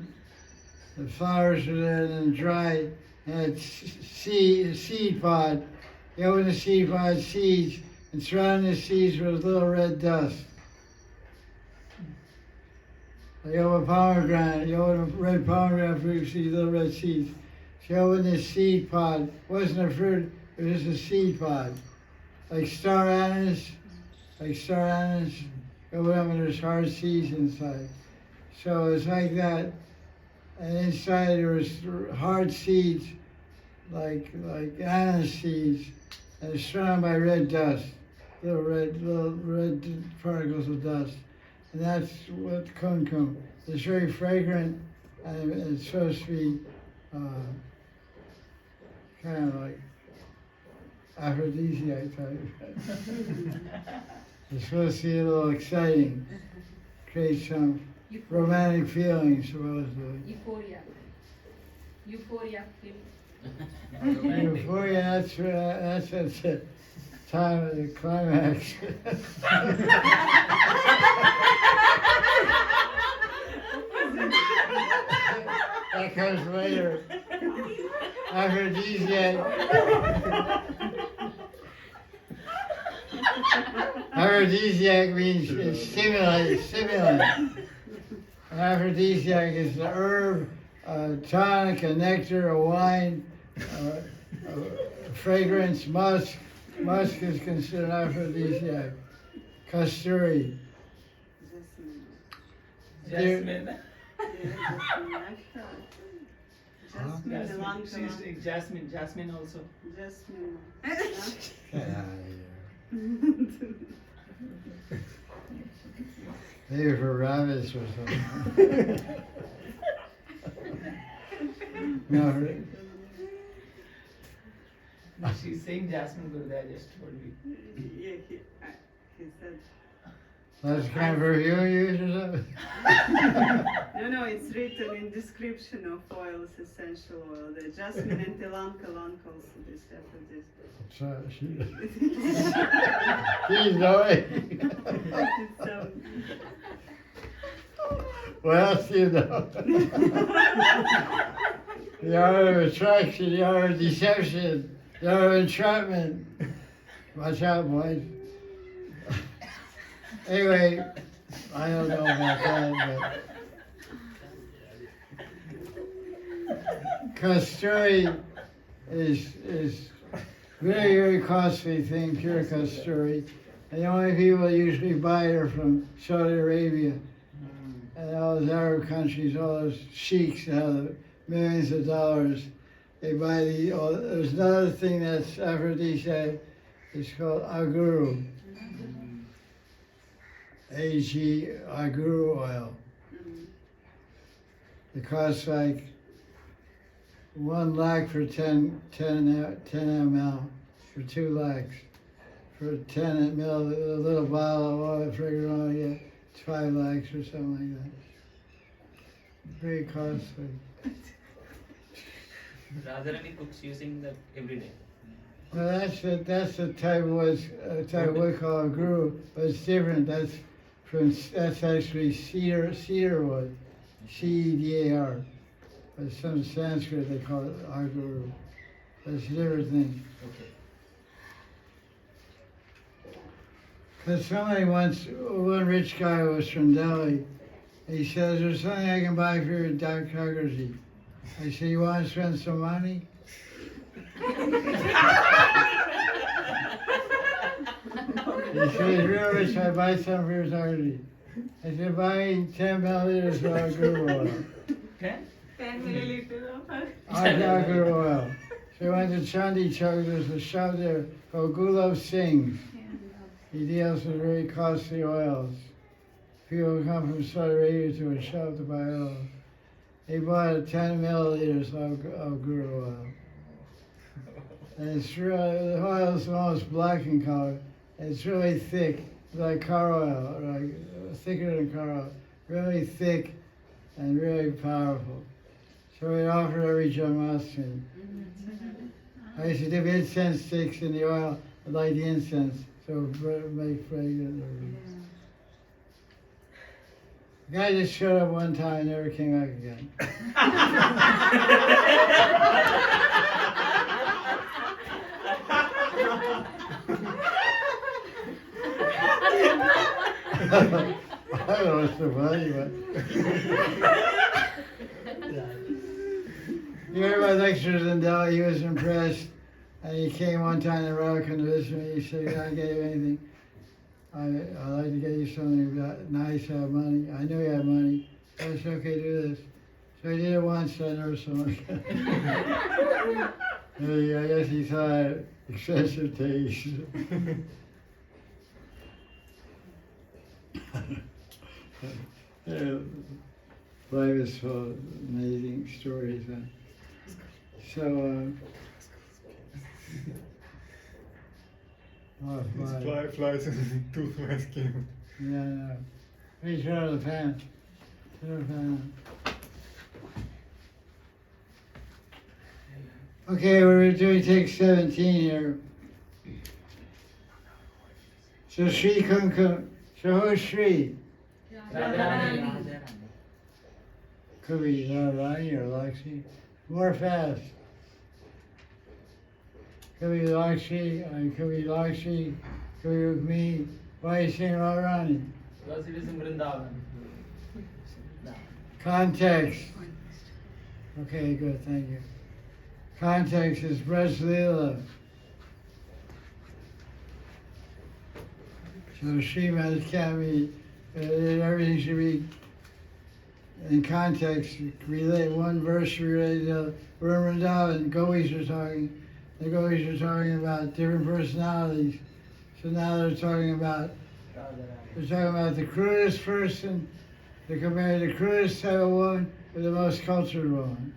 the flowers were there and then dried, and had seed pod. You open the seed pod, seeds, and surrounding the seeds was little red dust. Like you open a pomegranate, you open a red pomegranate fruit, you see little red seeds. She opened this seed pod. It wasn't a fruit, it was just a seed pod. Like star anise. You open up and there's hard seeds inside. So it's like that. And inside there was hard seeds, like anise seeds, and it's surrounded by red dust, little red particles of dust. And that's what kunkum. It's very fragrant, and it's supposed to be kind of like aphrodisiac type. It's supposed to be a little exciting, create some romantic feelings, supposedly. Euphoria. Euphoria feeling. Euphoria, that's at the time of the climax. That comes later. Aphrodisiac. Aphrodisiac means it's stimulant. Aphrodisiac is the herb, a tonic, a nectar, a wine, a fragrance, musk. Musk is considered aphrodisiac. Kasturi. Jasmine. Jasmine also. Jasmine. Get out of here. Maybe for rabbits or something. No, She's saying Jasmine Gurudev, I just told you. Yeah, he said. that's kind of perfume use or something? No, it's written in description of oils, essential oil. The jasmine and ylang-ylang also this aphrodisiac. So she's knowing. So, What else do you know? The art of attraction, the art of deception, the art of entrapment. Watch out, boys. Anyway, I don't know about that, but Kasturi is very, very costly thing, pure Kasturi. And the only people that usually buy it are from Saudi Arabia and all those Arab countries, all those sheiks that have millions of dollars. They buy the, there's another thing that's aphrodisiac, it's called aguru. AG aguru oil. It costs like 1 lakh for 10 ml, for 2 lakhs. For 10 ml, a little bottle of oil, fragrant oil, you get 5 lakhs or something like that. Very costly. Radharani cooks using that every day. Well, that's the type of what's type we call a guru, but it's different. That's actually cedar wood, CEDAR. But some Sanskrit they call it aguru. That's a different thing. Okay. Because somebody once, one rich guy was from Delhi. He says, "There's something I can buy for your democracy." I said, "You want to spend some money?" He said, "Real rich, I buy some for your democracy." I said, "Buy me 10 milliliters of aguru oil." 10? 10 milliliters of her. Aguru oil. So he went to Chandi Chowk, there's a shop there called Gulab Singh. He deals with very costly oils. People come from Saudi Arabia to a shop to buy oil. He bought 10 milliliters of guru oil. And it's really, the oil is almost black in color. It's really thick, like car oil, like thicker than car oil. Really thick and really powerful. So we offer every Janmashtami. I used to dip incense sticks in the oil, light the incense, so it make fragrant. The guy just showed up one time and never came back again. I don't know what's so funny, but you heard my lectures in Delhi, he was impressed, and he came one time to Ramakan to visit me. He said, "Can I get you anything? I'd like to get you something nice, I have money." I knew he had money. I said, "Okay, do this." So he did it once, I never saw him again. I guess he thought I had excessive taste. Yeah, life is full of amazing stories. So, Oh, It's fly. flies and toothpaste came. Yeah, no. Please turn on the fan. Turn the fan on. Okay, we're doing take 17 here. So Sri Kunkam. So who's Sri? Radharani. Could be Radharani or Lakshmi. More fast. Could be Lakshmi, could be Lakshmi, could be Rukmini. Why are you saying Radharani? Because it is in Vrindavan. Context. Okay, good, thank you. Context is Braj Leela. So Srimad can be, everything should be in context. Relate one verse related to Vrindavan. Gopis are talking. The Gopis are talking about different personalities. So now they're talking about the crudest person. They compare the crudest type of woman with the most cultured woman.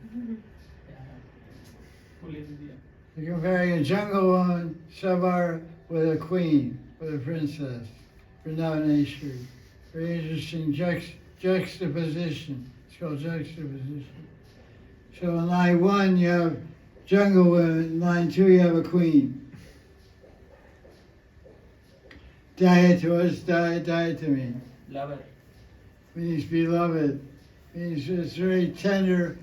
They're comparing a jungle woman, Sabar, with a queen, with a princess, Vrindavaneshwari. Very interesting juxtaposition. It's called juxtaposition. So in line 1 you have jungle women, in line 2 you have a queen. Daya to us, daya to me. Lover. Means beloved. Means it's very tender.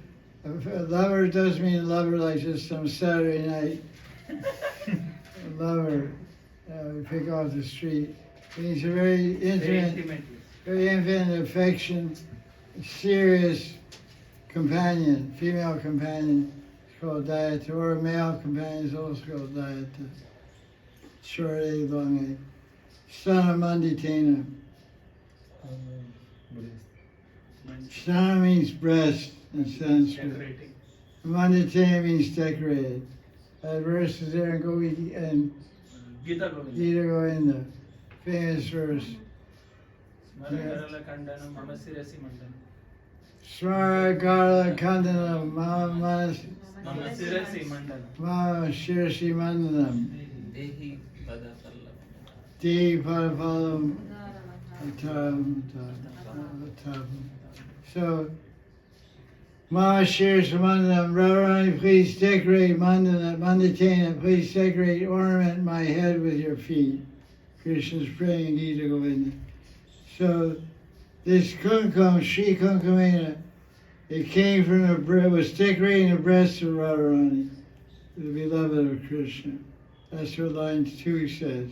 A lover does mean lover like just some Saturday night. A lover we pick off the street. Means a very intimate, very intimate affection, serious companion, female companion. It's called Dayata, or a male companion is also called Dayata. Short A, long A. Son of Manditena. Stana means breast in Sanskrit. Decorating. Manditena means decorated. That verse is there in Gita Govinda. Gita Govinda. Famous verse. Smaragala Kandanam Mama Sirasi Mandanam. Smaragala Kandanam Mama Mama Sirasi Mandanam. Shirshi Mandanam. Dehi Padapallam. Di Padapalam. So, Mama Shirshi Mandanam. Radharani, please decorate Manditena, please decorate, ornament my head with your feet. Krishna's praying Gita Govinda. So, this kumkum, Sri Kunkumena, it came from it was decorating the breast of Radharani, the beloved of Krishna. That's what line 2 says.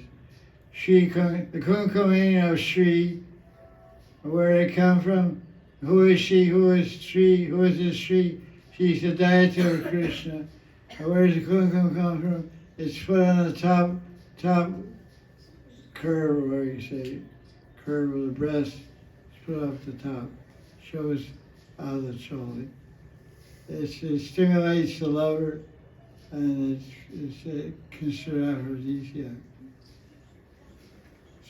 The Kunkumena of Sri, where did it come from? Who is she? Who is Sri? Who is this Sri? She's the deity of Krishna. And where does the kumkum come from? It's put on the top curve, where you say, curve of the breast. It's put up the top. Shows out of the shoulder. It stimulates the lover, and it's considered aphrodisiac.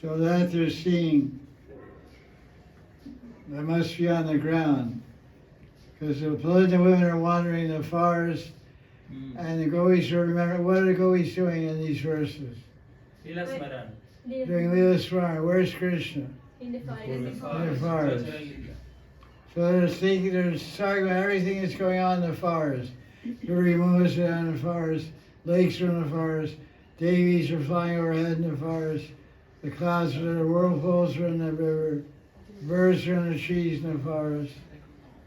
So that they're seeing, they must be on the ground, because the Pallita women are wandering the forest, and the Gopis remember, what are the Gopis doing in these verses? Lila Smaran. Doing Lila Smaran. Where's Krishna? In the forest. In the forest. So they're thinking, they're talking about everything that's going on in the forest. Guru Moses are in the forest, lakes are in the forest, Devis are flying overhead in the forest, the clouds are there, whirlpools are in the river, birds are in the trees in the forest.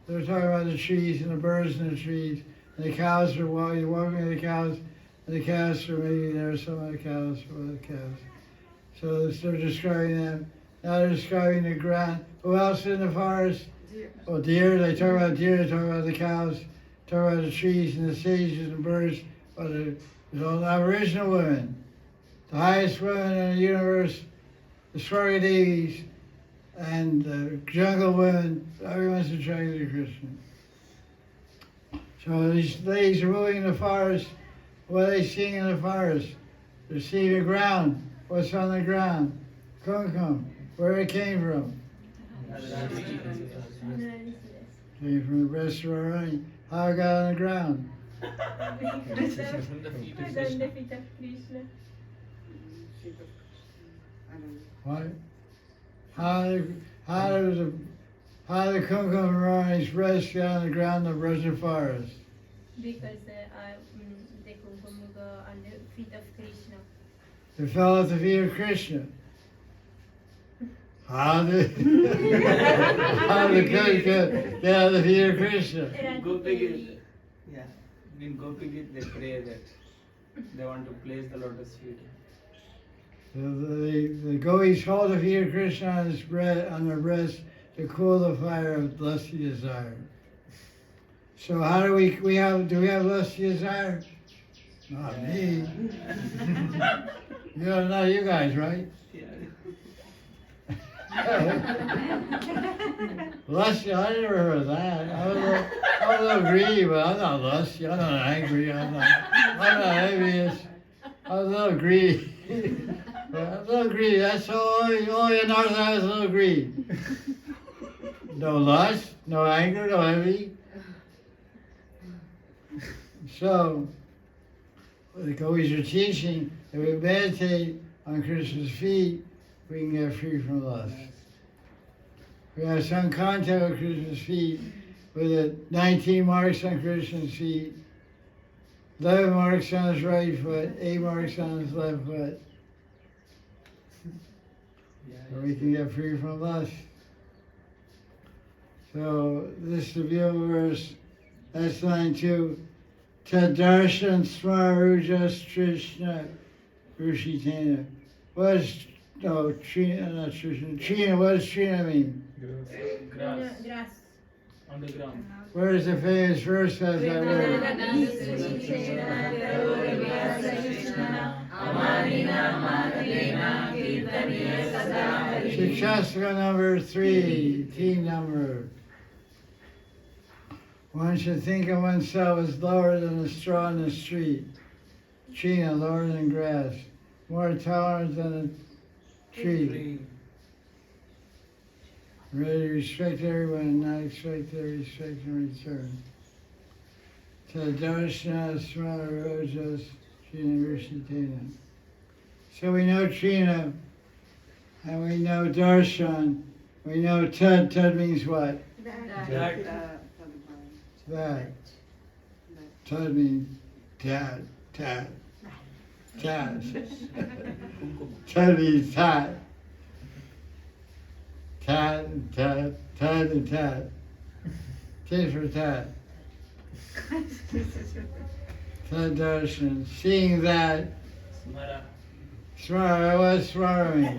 They're talking about the trees and the birds in the trees, and the cows are walking the cows, and the calves are maybe there, some of the cows, some of the calves. So they're describing them. Now they're describing the ground. Who else in the forest? Oh, deer. They talk about deer, they talk about the cows, talk about the trees and the sages and birds. But there's all the Aboriginal women, the highest women in the universe, the Swarga Devis, and the jungle women. Everyone's attracted to Krishna. So these ladies are moving in the forest. What are they seeing in the forest? They're seeing the ground. What's on the ground? Kumkum. Where it came from? Came from the breast of Radharani. How it got on the ground? From the feet of From Krishna. the feet of Krishna. feet of Krishna. I don't know. What? How the Kumkum Rani's breast got on the ground of Brajaparas? Because the kumkum go on the feet of Krishna. It fell at the feet of Krishna. How did Kumkum get on the feet of Krishna? Gopi Gita. Yeah. In Gopi Gita they pray that they want to place the lotus feet. The gopis hold the feet of Krishna on their breast to cool the fire of lusty desire. So how do we have lusty desire? Not me. You don't know you guys, right? Yeah. Lusty, I never heard of that. I'm a little greedy, but I'm not lusty. I'm not angry. I'm not envious. I'm a little greedy. A little greedy. That's all you know. That is a little greedy. No lust, no anger, no envy. So, the gopis are teaching that we meditate on Krishna's feet, we can get free from lust. We have some contact with Krishna's feet with the 19 marks on Krishna's feet, 11 marks on his right foot, 8 marks on his left foot. So we can get free from lust. So this is the beautiful verse. That's line 2. Tadarshan Smarujas Trishna Rushitena. What is Trina, not Trishna. Trina, what does Trina mean? Grass. Grass. On the ground. Where is the famous verse has that word? Shikshastra number 3, team number. One should think of oneself as lower than a straw in the street. Trina, lower than grass. More tolerant than a tree. Ready to respect everyone and not expect their respect in return. Tadarshana Smara Rojas Trina Rishitena. So we know Trina, and we know Darshan, we know Tad. Tad means what? That. Tad means dad. Tad. Tad. Tad means tad. Tad and tad. Tad and tad. Tit for tat. Tad darshan. Seeing that. Smara. Smara. What does smara mean?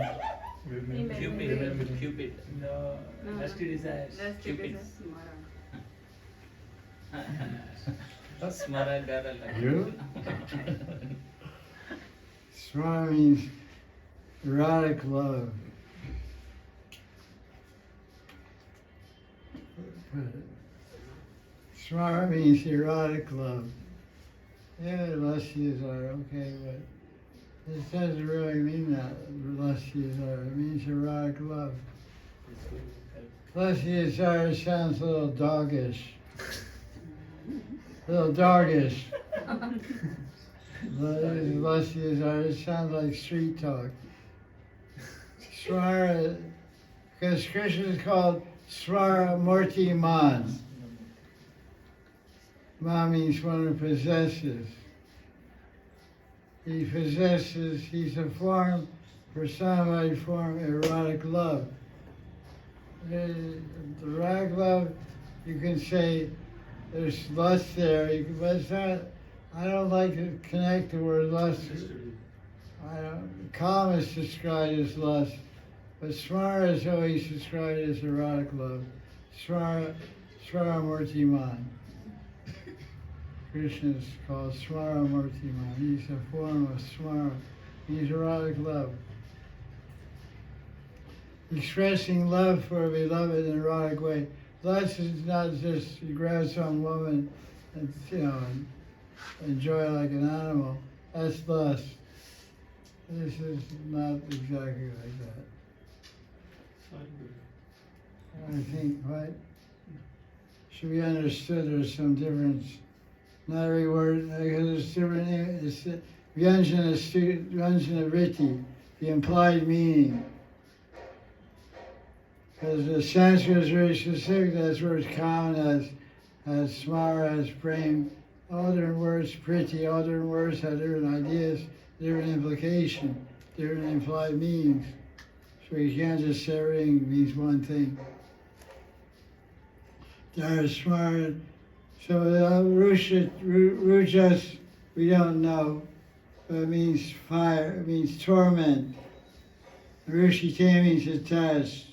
Cupid. Cupid. No. Lusty desires. That's Cupid. Smara. Smara Garala. You? Smara means erotic love. Smara means erotic love. Yeah, lusty desire, okay, but it doesn't really mean that, lusty desire. It means erotic love. Lusty desire sounds a little doggish. A little doggish. Lusty desire, it sounds like street talk. Swara, because Krishna is called Swara Murti Man. Ma means one who possesses. He possesses, he's a form, personified form, erotic love. The erotic love, you can say there's lust there, but it's not, I don't like to connect the word lust. Calm is described as lust, but Smara is always described as erotic love. Smara Murti Man. Krishna is called Smara Murti Man. He's a form of Smara. He's erotic love. Expressing love for a beloved in an erotic way. Lust is not just you grab some woman and enjoy like an animal. That's lust. This is not exactly like that. I think what should be understood. There's some difference. Not every word, because it's different. It's Vyanjana Vritti. the implied meaning. Because the Sanskrit is very specific, that's where it's common as smara, as prem. All different words, priti, all different words have different ideas, different implication, different implied meanings. So you can't just say everything means one thing. There's smara. So rujas, we don't know, but it means fire, it means torment. Rushite means attached.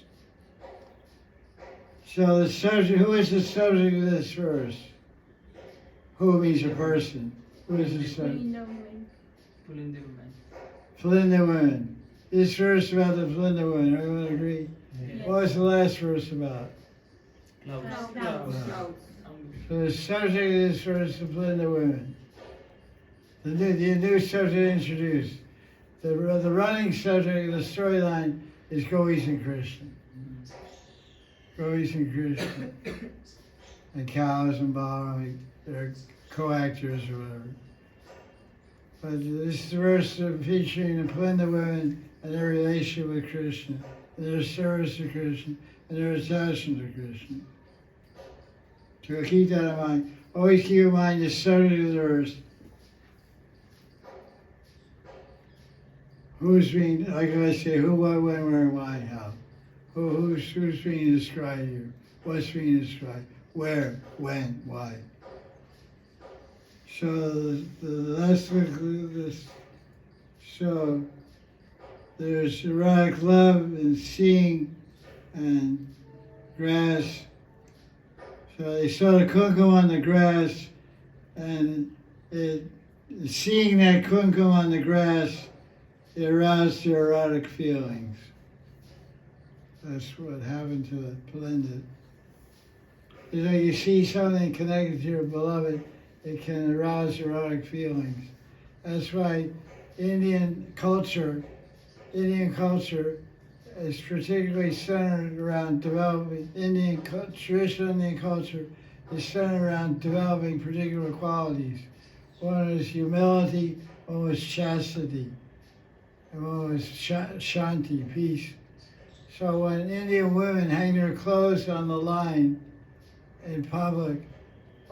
So the subject, who is the subject of this verse? Who means a person. Who is the subject? Pulinda woman. Flinda women. This verse about the Flinda women, everyone agree? Yes. What was the last verse about? Clouds. Clouds. So the subject of this verse is the Flinda women. The new subject introduced. The running subject of the storyline is Gopis and Krishna. Gopis and Krishna. And cows and Balaram, they're co-actors or whatever. But this verse is featuring the Pulinda women and their relationship with Krishna, and their service to Krishna, and their attachment to Krishna. So keep that in mind. Always keep in mind the subject of the verse. Who's being, like I say, who, what, when, where, why, how. Who's being described here? What's being described? Where, when, why. So let's look at this. So there's erotic love and seeing and grass. So they saw the kumkum on the grass, and seeing that kumkum on the grass, it aroused their erotic feelings. That's what happened to the Pulinda. It's like you see something connected to your beloved, it can arouse erotic feelings. That's why Indian culture is particularly centered around developing traditional Indian culture is centered around developing particular qualities. One is humility, one was chastity, and one was shanti, peace. So when Indian women hang their clothes on the line in public,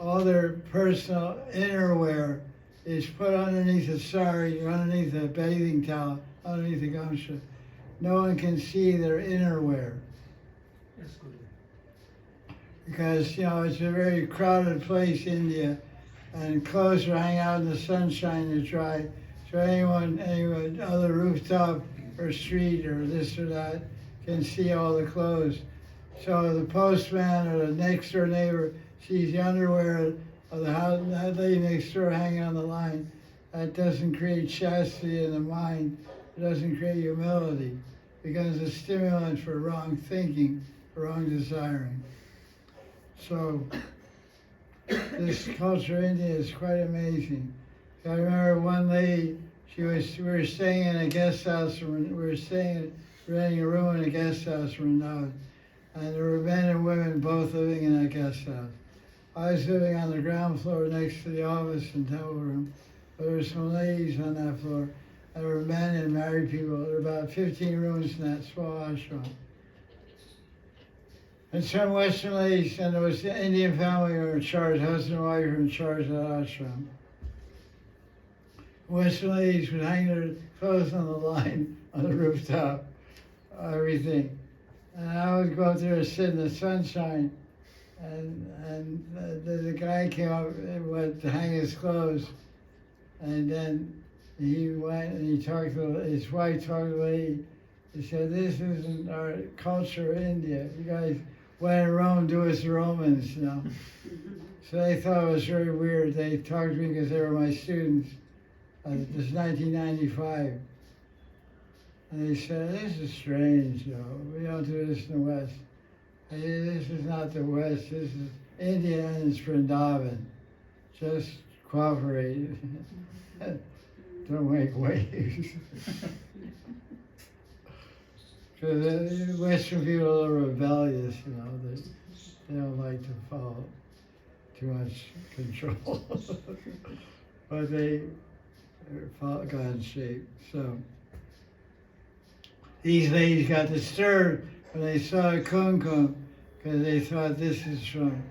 all their personal innerwear is put underneath a sari, or underneath a bathing towel, underneath a gamcha. No one can see their innerwear. That's good. Because, it's a very crowded place, India, and clothes are hanging out in the sunshine to dry. So anyone on the rooftop or street or this or that can see all the clothes. So the postman or the next door neighbor sees the underwear of that lady next door hanging on the line. That doesn't create chastity in the mind. It doesn't create humility. It becomes a stimulant for wrong thinking, wrong desiring. So this culture in India is quite amazing. I remember one lady, we were staying in a guest house, renting a room in a guest house from Madan. And there were men and women both living in that guest house. I was living on the ground floor next to the office and temple room. But there were some ladies on that floor. There were men and married people. There were about 15 rooms in that small ashram. And some Western ladies, and there was the Indian family who were in charge, husband and wife were in charge of that ashram. Western ladies would hang their clothes on the line on the rooftop, everything. And I would go up there and sit in the sunshine, and the guy came up and went to hang his clothes, and then he went and he talked to his wife, talked to the lady. He said, "This isn't our culture in India. You guys, when in Rome, do as the Romans, So they thought it was very weird. They talked to me because they were my students. This is 1995. And they said, "This is strange, we don't do this in the West." I said, "This is not the West, this is India and it's Vrindavan. Just cooperate. Don't make waves." Because the Western people are rebellious, they don't like to follow too much control. But they follow God's shape. So these ladies got disturbed when they saw kumkum because they thought this is from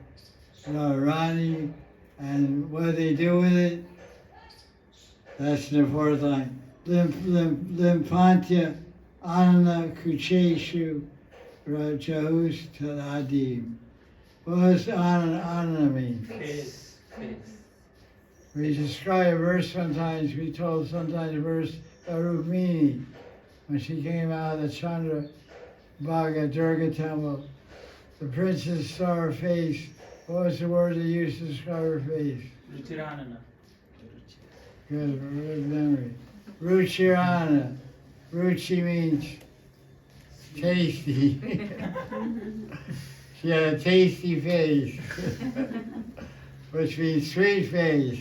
Rani, and what they do with it? That's the fourth line. Limpantya anana kucheshu rajahus taladim. What does anana mean? Face. We describe a verse sometimes, we told sometimes a verse by Rukmini, when she came out of the Chandra Bhaga Durga temple. The princess saw her face. What was the word they used to describe her face? Ruchiranana. Good memory. Ruchirana. Ruchi means tasty. She had a tasty face, which means sweet face,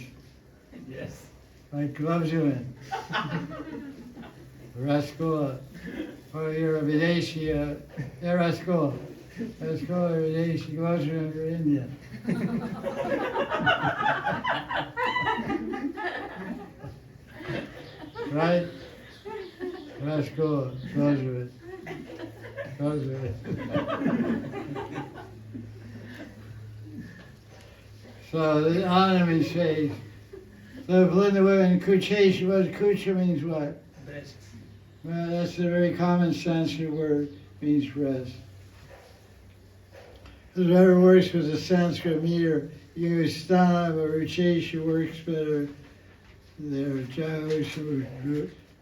Yes. like Globzuin. Rascola. Or you're a Videshi, Rascola. Rascola, Videshi, Globzuin, you're Indian. Right? Rascola, Globzuin. So the ornament says, the Belinda women, kuchesh, what kucha means what? Breast. Well, that's a very common Sanskrit word, means breast. Whoever works with the Sanskrit meter, you use stana, but rucheshu works better. There's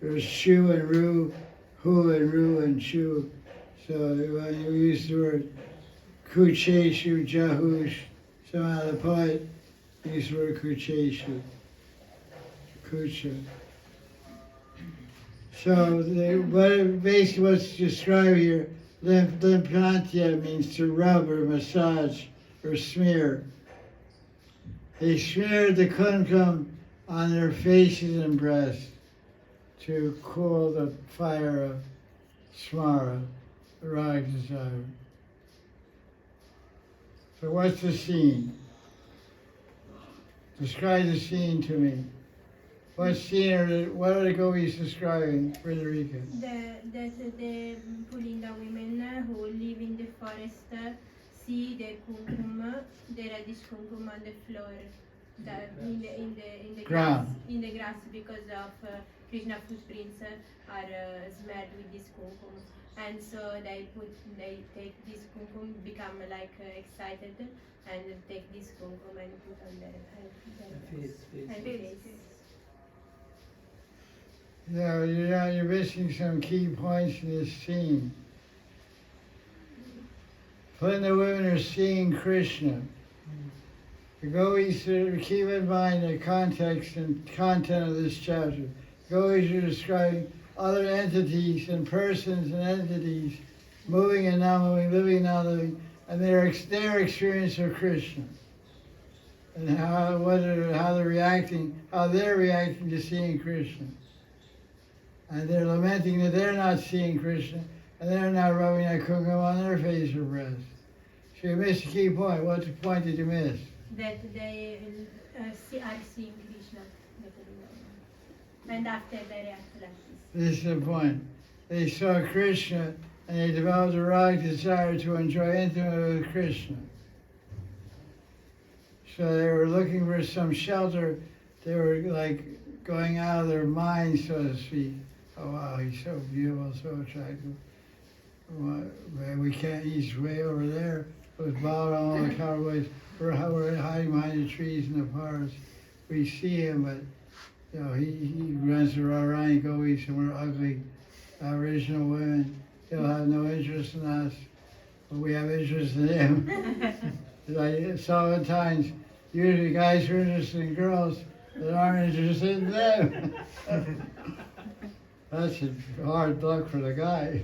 there's shu and ru, hu and ru and shu. So when you use the word kucheshu, jahush, somehow the poet used the word kucheshu, kucha. So basically what's described here, limpantya means to rub or massage or smear. They smeared the kumkum on their faces and breasts to cool the fire of smara, erotic desire. So what's the scene? Describe the scene to me. What scene what are the gopis describing, Frederica? The Pulinda women who live in the forest see the kumkum, the reddish kumkum on the floor, in the grass, because of Krishna footprints are smeared with this kumkum, and so they take this kumkum, become like excited, and take this kumkum and put on their face. No, you're missing some key points in this scene. When the women are seeing Krishna, the gopis, keep in mind the context and content of this chapter. Gopis are describing other entities and persons and entities, moving and not moving, living and not living, and their experience of Krishna, and how they're reacting to seeing Krishna. And they're lamenting that they're not seeing Krishna, and they're not rubbing that kumkum on their face or breast. So you missed a key point. What point did you miss? That they are seeing Krishna, and after they react like this. This is the point. They saw Krishna, and they developed a right desire to enjoy intimately with Krishna. So they were looking for some shelter. They were like going out of their minds, so to speak. Oh wow, he's so beautiful, so attractive. Well, we can't, he's way over there with Balaram and the cowboys. We're hiding behind the trees in the forest. We see him, but you know, he runs around and gopis, and we're ugly Aboriginal women. He'll have no interest in us, but we have interest in him. Like sometimes, usually guys are interested in girls that aren't interested in them. That's a hard luck for the guy.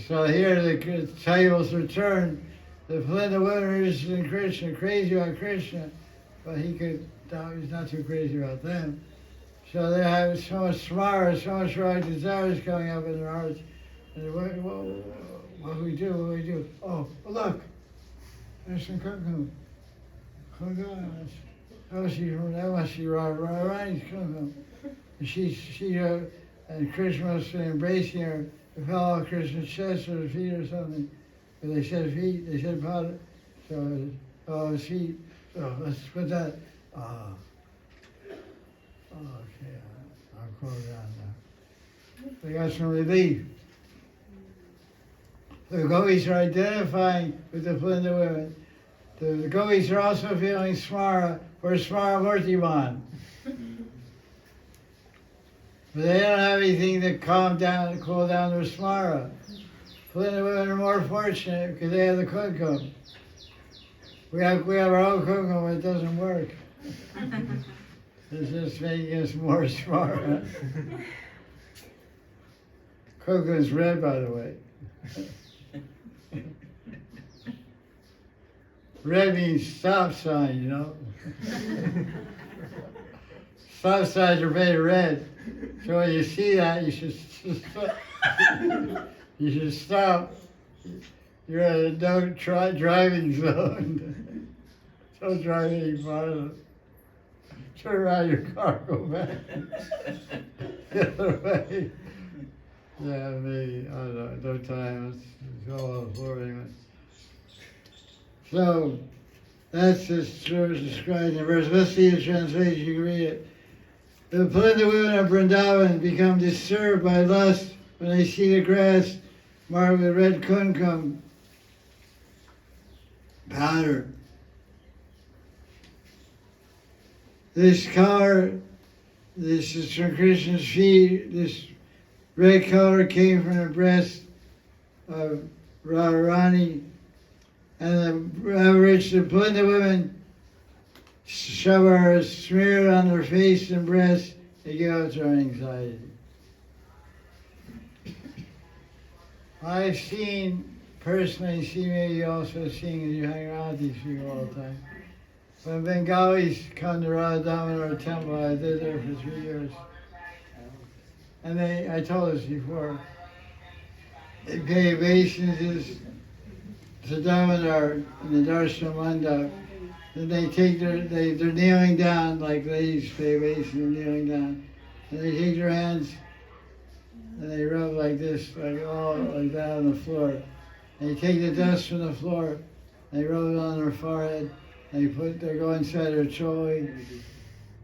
So here the tables are turned. The Belinda women are interested in Krishna, crazy about Krishna, but he's not too crazy about them. So they have so much smara, so much right desires coming up in their hearts. And what do we do? What do we do? Oh, look, there's some kumkum. Oh gosh, that must be Rani's kumkum. She and Krishna was embracing her. It fell off Krishna's chest or his feet or something. But they said feet, they said pada. So, his feet. So let's put that. Okay, I'll close down now. They got some relief. The gopis are identifying with the Plinda women. The gopis are also feeling smara for smara murtiman. But they don't have anything to cool down their smara. Plinda women are more fortunate because they have the kumkum. We have our own kumkum, but it doesn't work. It's just making us more smara. Kumkum's red, by the way. Red means stop sign, you know. Stop signs are made of red. So when you see that, you should stop. You should stop. You're in a no driving zone. Don't drive any farther. Turn around your car, go back. The other way. Yeah, maybe, I don't know, no time. It's all on the floor anyway. So, that's just described in the verse. Let's see the translation, you can read it. The Plinda women of Vrindavan become disturbed by lust when they see the grass marked with red kumkum powder. This color, this is from Krishna's feet, this red color came from the breast of Radharani, and the Plinda women are smeared on their face and breast to give up their anxiety. I've personally maybe you also seen as you hang around these people all the time. When Bengalis come to Radha Damodar temple, I did there for 3 years. And I told this before, they pay obeisances to Damodar in the Darshan Mandap. Then they take they're kneeling down, like ladies pay obeisance, kneeling down. And they take their hands and they rub like this, like that on the floor. They take the dust from the floor, they rub it on their forehead, they go inside their choli.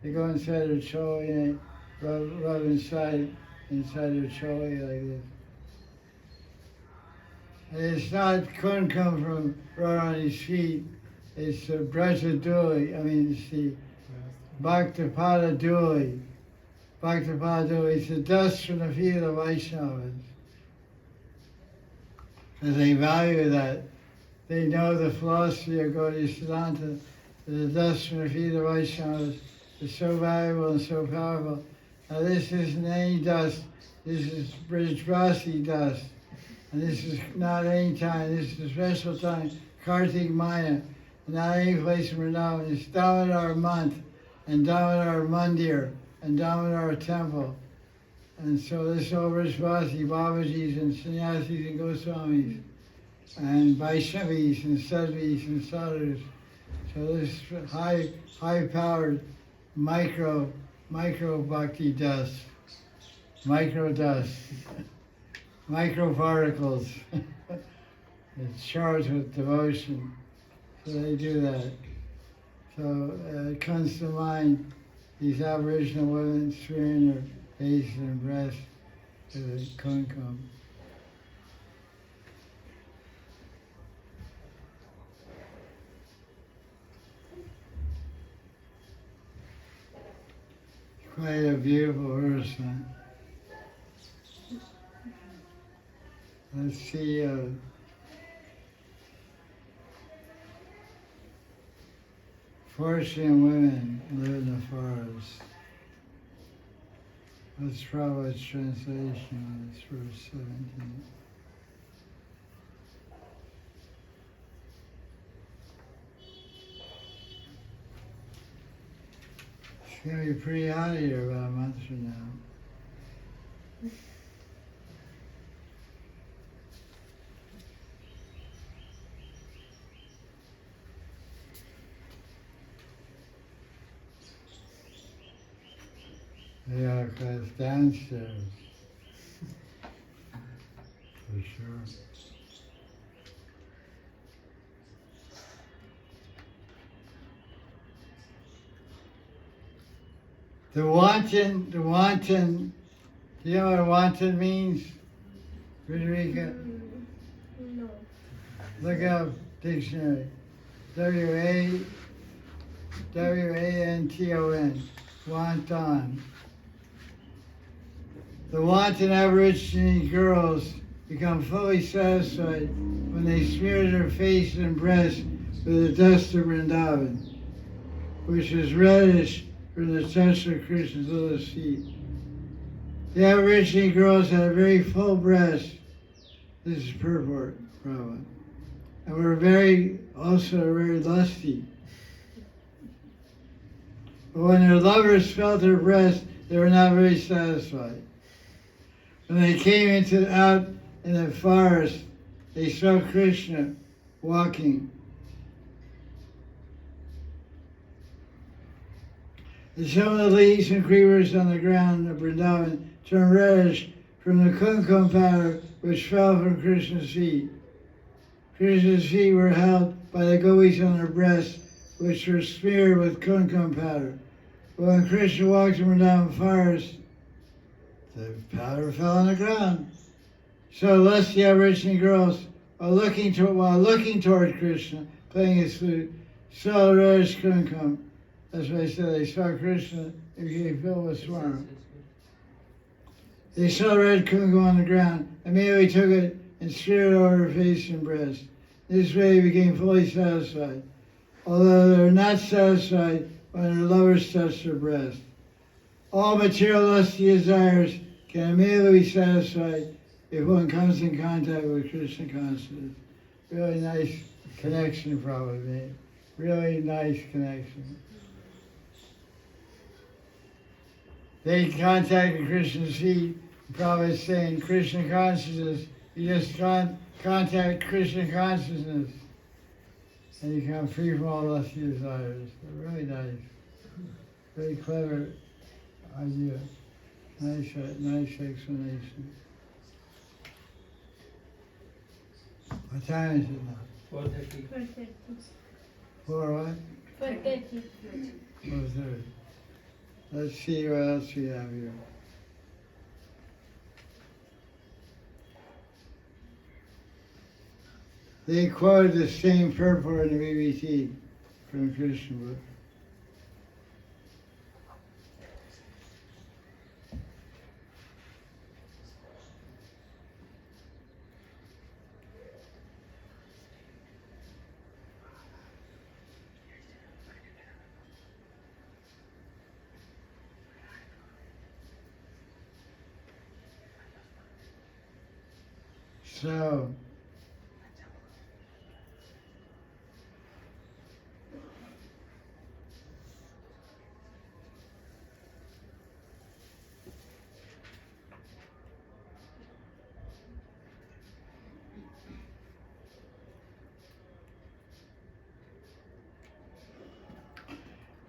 They go inside their choli and rub inside their choli like this. And it's not kumkum from Radharani's feet. It's the Braja Duli, it's the Bhaktapada Duli. Bhaktapada Duli, it's the dust from the feet of the Vaishnavas. Because they value that. They know the philosophy of Gaudiya Siddhanta, the dust from the feet of the Vaishnavas is so valuable and so powerful. Now this isn't any dust, this is Brijbasi dust. And this is not any time, this is a special time, Kartik Maya. Not any place in Vrindavan. It's Damodar month, and Damodar Mandir, and Damodar temple. And so this whole Vrishvasi, Babajis, and Sannyasis, and Goswamis, and Vaishnavis, and Sadhvis, and Sadhus. So this high-powered micro bhakti dust, micro dust, microparticles. It's charged with devotion. So they do that. So it comes to mind these Aboriginal women smearing their face and breast with the kumkum. Quite a beautiful verse, man. Let's see. Fortunate women live in the forest. That's Prabhupada's translation. It's verse 17. It's going to be pretty hot here about a month from now. Yeah, because downstairs. The wanton, do you know what wanton means, Frederica? No. Look up dictionary. W-A-N-T-O-N. Wanton. The wanton Aborigine girls become fully satisfied when they smear their face and breast with the dust of Vrindavan, which is reddish from the touch of Krishna's lotus feet. The Aborigine girls had very full breasts. This is purport, probably. And were also very lusty. But when their lovers felt their breasts, they were not very satisfied. When they came out in the forest, they saw Krishna walking. And some of the leaves and creepers on the ground of Vrindavan turned reddish from the kumkum powder which fell from Krishna's feet. Krishna's feet were held by the gopis on their breasts, which were smeared with kumkum powder. But when Krishna walked in Vrindavan forest, the powder fell on the ground. So lusty Aborigine girls, while looking toward Krishna, playing his flute, saw reddish kumkum. That's why I said they saw Krishna, they became filled with swarm. They saw red kumkum on the ground, immediately took it and smeared it over her face and breast. This way they became fully satisfied, although they were not satisfied when their lovers touched their breast. All material lusty desires can immediately be satisfied if one comes in contact with Krishna consciousness. Really nice connection, probably. Really nice connection. They contacted Krishna's feet. Prabhupada is saying Krishna consciousness, you just contact Krishna consciousness and you become free from all lusty desires. Really nice. Very clever idea. Nice explanation. What time is it now? 4:30. 4:30. 4 what? 4:30. 4:30. Let's see what else we have here. They quoted the same purport in the BBT from the Krishna book. So,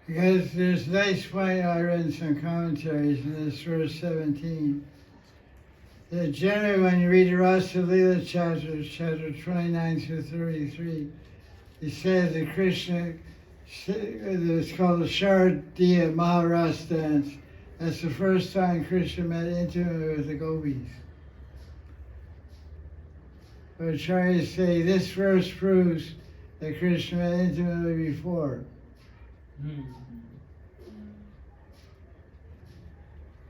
because there's a nice point I read in some commentaries in this verse 17. That generally when you read the Rasa Leela chapters, chapter 29 through 33, it says that Krishna, it's called the Sharadiya Maharaj dance. That's the first time Krishna met intimately with the gopis. But I'm trying to say this verse proves that Krishna met intimately before.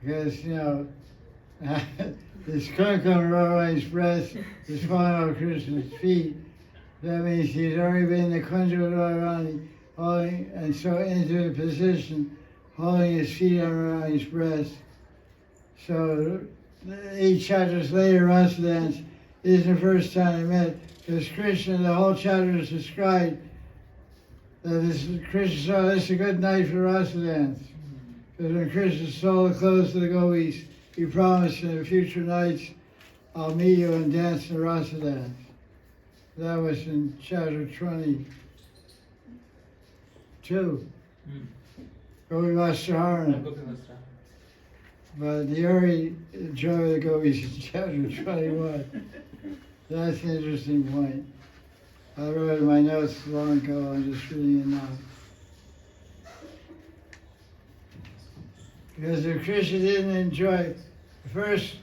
Because, this kumkum on his breast is falling on Krishna's feet. That means he's already been in the Kunja Radharani, holding, and so into a position, holding his feet on Radharani's breast. So 8 chapters later, Rasa dance is the first time they met, because Krishna, the whole chapter is described that Krishna saw this is a good night for Rasa dance. Because when Krishna sold the clothes to the gopis, he promised in the future nights, I'll meet you and dance the Rasa dance. That was in chapter 22. Gopi Vastaharana. But the early joy of the gopis is chapter 21. That's an interesting point. I wrote it in my notes long ago, I'm just reading it now. Because if Krishna didn't enjoy, first,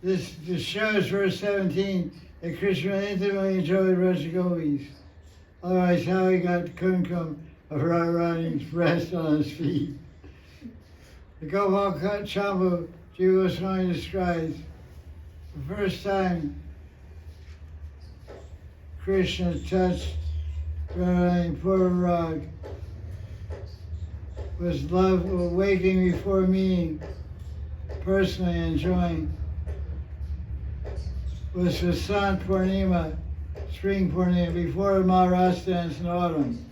this shows verse 17 that Krishna intimately enjoyed Raja Gopis. Otherwise, how he got kumkum of Radharani's breast on his feet. The Gopal Chambu, Jiva Goswami describes the first time Krishna touched Radharani Purvarag was love awakening before meaning, personally enjoying, was Vasant Purnima, spring Purnima, before Maharaj dance in autumn.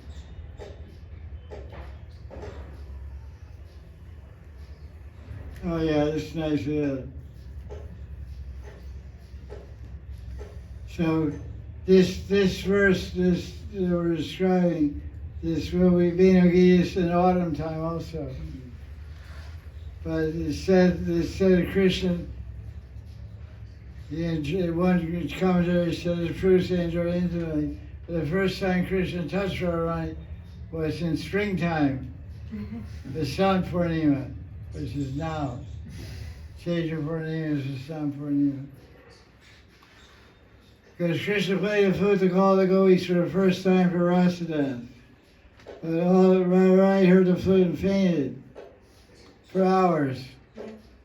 Oh yeah, this is nice. So this verse, this we're describing, this will be Venu Gitas in autumn time also. But it said Krishna, one commentary said the proofs they enjoy intimately. But the first time Krishna touched Radharani was in springtime, the Vasant Purnima, which is now. Chaitra Purnima is the Vasant Purnima. Because Krishna played the flute to call the gopis for the first time for Rasa dance. But Radharani heard the flute and fainted for hours.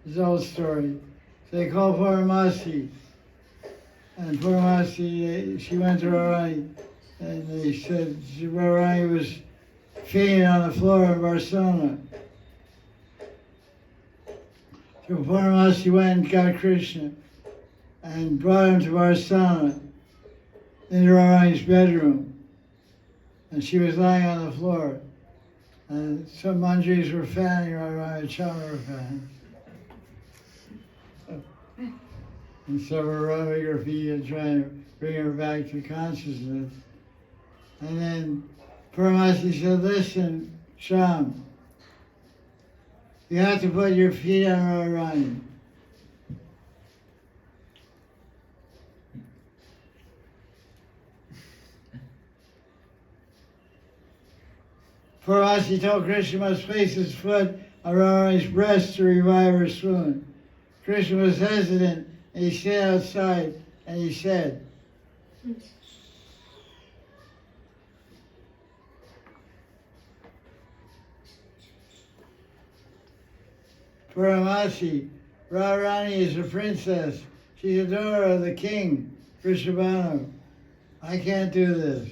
It's the old story. So they called Purnamasi. And Purnamasi, she went to Radharani, and they said Radharani was fainting on the floor in Barcelona. So Purnamasi went and got Krishna and brought him to Barcelona into Radharani's bedroom. And she was lying on the floor. And some manjaris were fanning Radharani, Chama were fanning. And so we're rubbing her feet and trying to bring her back to consciousness. And then Purnamasi said, listen, Sham, you have to put your feet on Radharani. Purnamasi told Krishna must place his foot on Radharani's breast to revive her swoon. Krishna was hesitant, and he stayed outside, and he said, Purnamasi, Radharani is a princess. She's a daughter of the king, Vrishabhanu. I can't do this.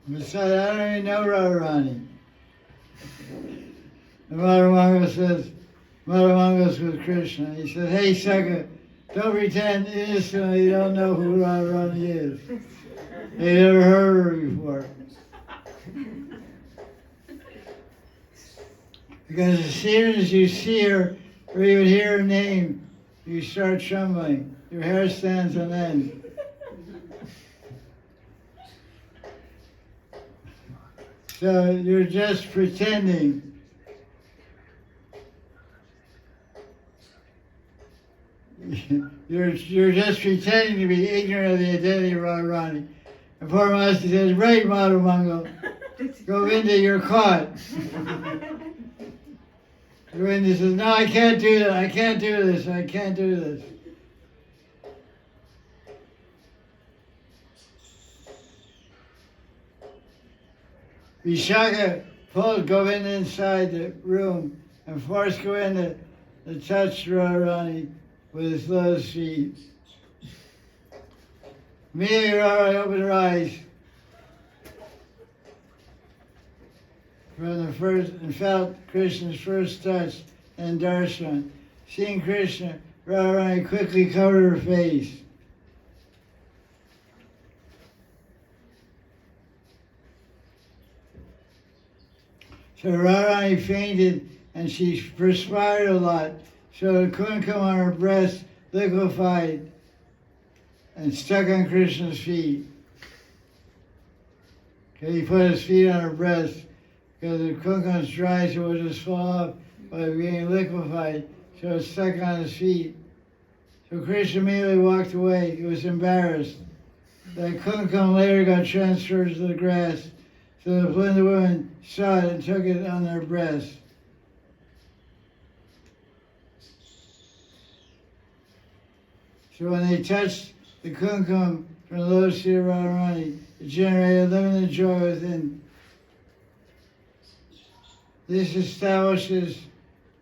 Besides, I don't even know Radharani. And Madhavanga says, Madhavanga's with Krishna. He said, hey, Saka, don't pretend innocently you don't know who Radharani is. They never heard of her before. Because as soon as you see her or even hear her name, you start trembling. Your hair stands on end. So you're just pretending. You're just pretending to be ignorant of the identity of Radharani. And Purnamasi says, right, Madhavango, Govinda, you're caught. Govinda says, no, I can't do that. I can't do this. I can't do this. Vishaka pulled Govinda inside the room and forced Govinda to touch Radharani with his lotus feet. Immediately Radharani opened her eyes from the first and felt Krishna's first touch and darshan. Seeing Krishna, Radharani quickly covered her face. So Radharani fainted and she perspired a lot. So the kumkum on her breast liquefied and stuck on Krishna's feet. Okay, he put his feet on her breast because the kumkum's dry, so it would just fall off by being liquefied. So it stuck on his feet. So Krishna immediately walked away. He was embarrassed. The kumkum later got transferred to the grass. So the blind woman saw it and took it on their breast. So when they touched the kumkum from the lotus feet of Radharani, it generated limited joy within. This establishes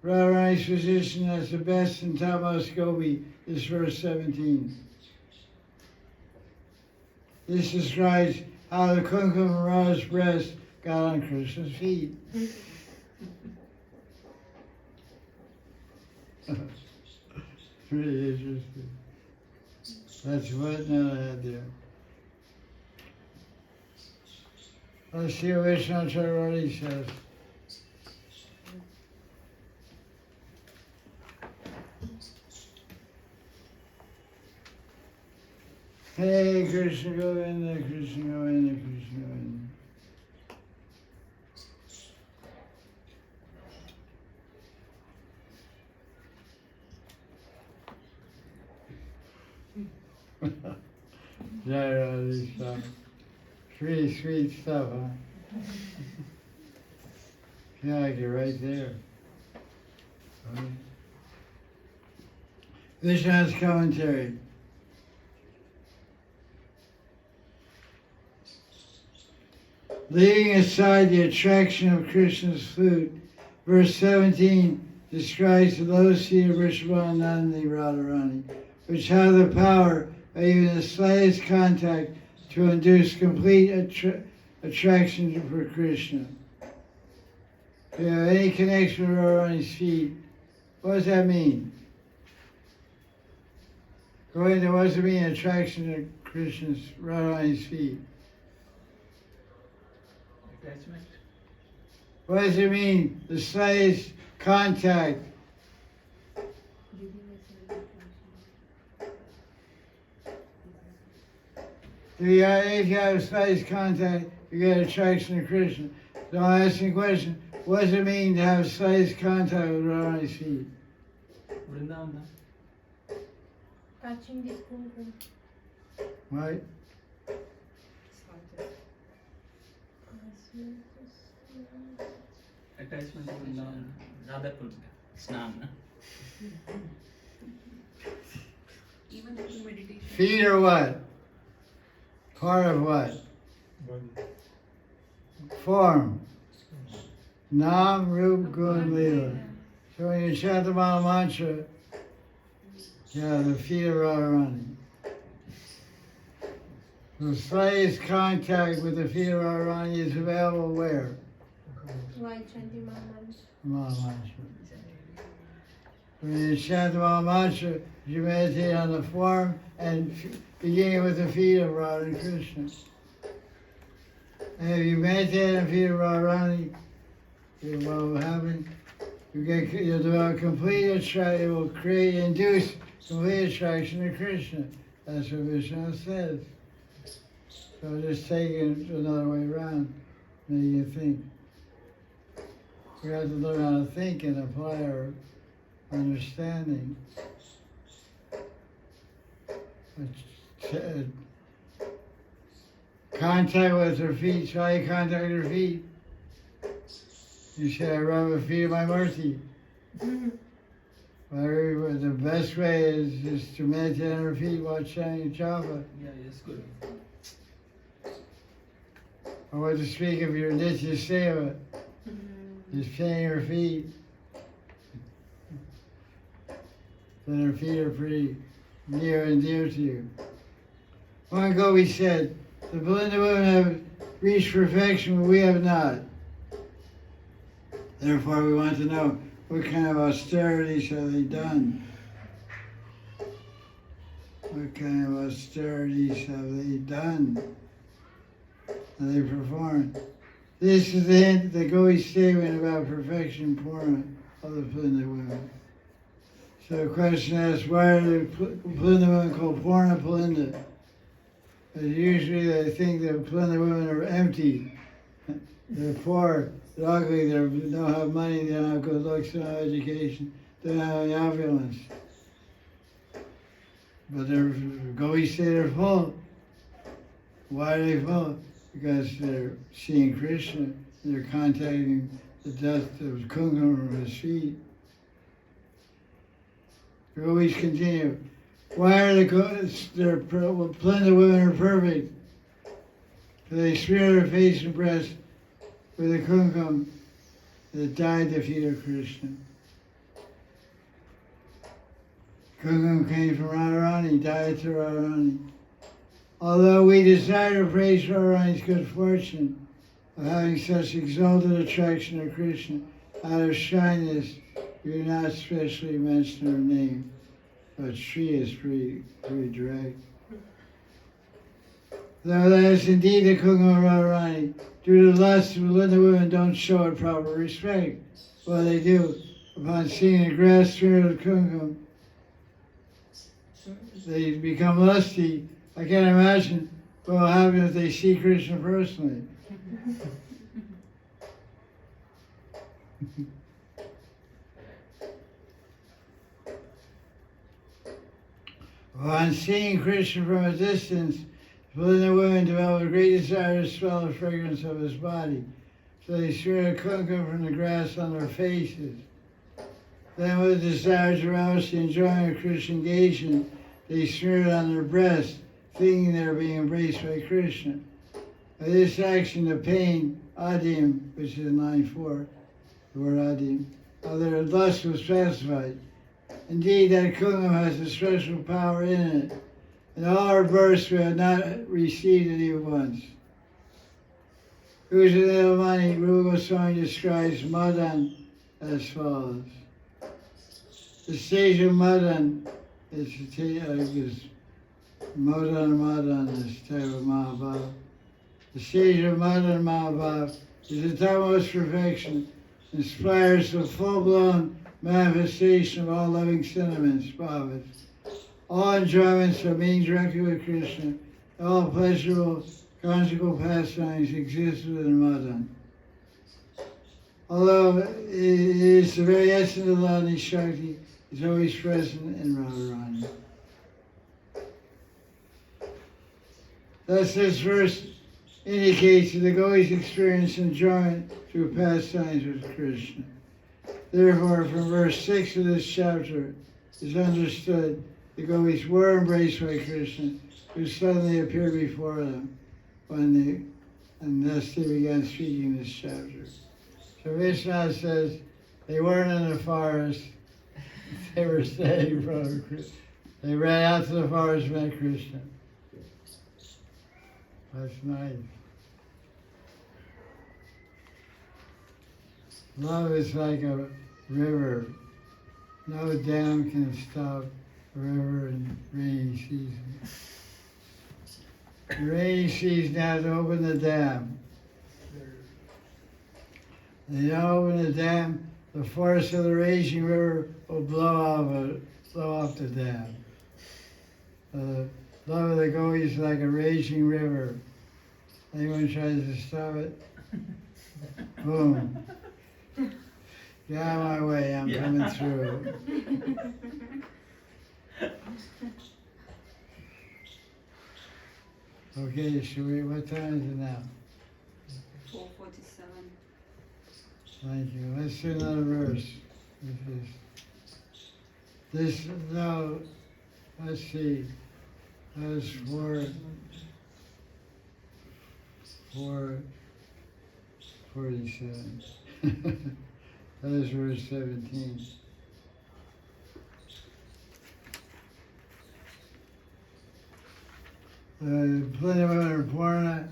Radharani's position as the best and topmost gopi, is verse 17. This describes how the kumkum from Radha's breast got on Krishna's feet. Pretty interesting. That's what Nana there. Let's see what Vishnu Chaturvedi says. Hey, Krishna Govinda, Krishna Govinda, Krishna Govinda. Jai stuff. Pretty sweet stuff, huh? Yeah, I get right there. Right. Vishnu's commentary. Leaving aside the attraction of Krishna's flute, verse 17 describes the lotus feet of Vrishabhanandi Radharani, which have the power of even the slightest contact to induce complete attraction for Krishna. If you have any connection with Radharani's feet, what does that mean? Going to what does it mean, attraction to Krishna's Radharani's feet? Attachment. What does it mean, the slightest contact? If you have slightest contact, you get attraction to Krishna. So I'm asking the question, what does it mean to have slightest contact with Radharani's feet? Vrindavan. Touching this kumkum. Right? Attachment to Vrindavan. Radhakund. Snan. Even through meditation. Feet are what? Part of what? Body. Form. Nam, Rup, Gun, Lila. So when you chant the Maha Mantra, yeah, the feet of Radharani. The slightest contact with the feet of Radharani is available where? While chanting Maharaj. Maha Mantra. When you chant the Maha Mantra, you meditate on the form and beginning with the feet of Radha and Krishna. And if you meditate on the feet of Radharani, what will happen? You'll develop complete attraction. It will induce complete attraction to Krishna. That's what Vishnu says. So just take it another way around, make you think. We have to learn how to think and apply our understanding. Contact with her feet. Try to contact her feet. You say, I rub the feet of my Murti. The best way is to meditate on her feet while chanting japa. Yeah, yes, good. Or what to speak of your Nitya Seva. Just chanting her feet. Then her feet are pretty near and dear to you. Long ago we said, the Belinda women have reached perfection, but we have not. Therefore, we want to know what kind of austerities have they done? What kind of austerities have they done? Have they performed? This is the hint, the Gopi statement about perfection Purna. of the Plinda women. So the question asks, why are the Plinda women called Purna Plinda? And usually they think that Plinda women are empty. They're poor, they're ugly, they don't have money, they don't have good looks, they don't have education, they don't have any opulence. But they're, gopis say they're full. Why are they full? Because they're seeing Krishna, and they're contacting the dust of Kumkum from his feet. The gopis continue. Why are their Plinda women are perfect? For they smear their face and breast with the Kumkum that dyed the feet of Krishna. Kumkum came from Radharani, dyed to Radharani. Although we desire to praise Radharani's good fortune of having such exalted attraction to Krishna, out of shyness, we do not specially mention her name, but Shri is pretty direct. Though that is indeed the Kumkum of Radharani, due to lust, the Plinda women don't show it proper respect. What they do, upon seeing the grass smeared with Kumkum, they become lusty. I can't imagine what will happen if they see Krishna personally. Upon seeing Krishna from a distance, Plinda women develop a great desire to smell the fragrance of his body. So they smear the Kumkum from the grass on their faces. Then with a desire to relish the enjoyment of Krishna engagement, they smear it on their breasts, thinking they are being embraced by Krishna. By this action, the pain, adim, which is in line 4, the word adim, of their lust was pacified. Indeed, that Kumkum has a special power in it, and all our births we have not received it even once. Ujanilmani Rupa Goswami describes Madan as follows. The stage of Madan is Madan is type of Mahabhav. The stage of Madan Mahabhav is the topmost perfection, inspires the full-blown manifestation of all loving sentiments, bhavas. All enjoyments of being directly with Krishna, all pleasurable conjugal pastimes exist within Madan. Although it is the very essence of Radharani Shakti, is always present in Radharani. Thus, this verse indicates that the gopis experience enjoyment through pastimes with Krishna. Therefore, from verse 6 of this chapter is understood the gopis were embraced by Krishna, who suddenly appeared before them, and thus they began speaking this chapter. So Vishnu says they weren't in the forest, they were standing in front of Krishna. They ran out to the forest and met Krishna. That's nice. Love is like a river. No dam can stop a river in rainy season. The rainy season has to open the dam. They don't open the dam, the force of the raging river will blow off the dam. The love of the gopis is like a raging river. Anyone tries to stop it, boom. Get out of my way, I'm coming through. Okay, what time is it now? 4:47. Thank you. Let's do another verse. Let's see. That is 4:47. That is verse 17. Plinda women are Purna.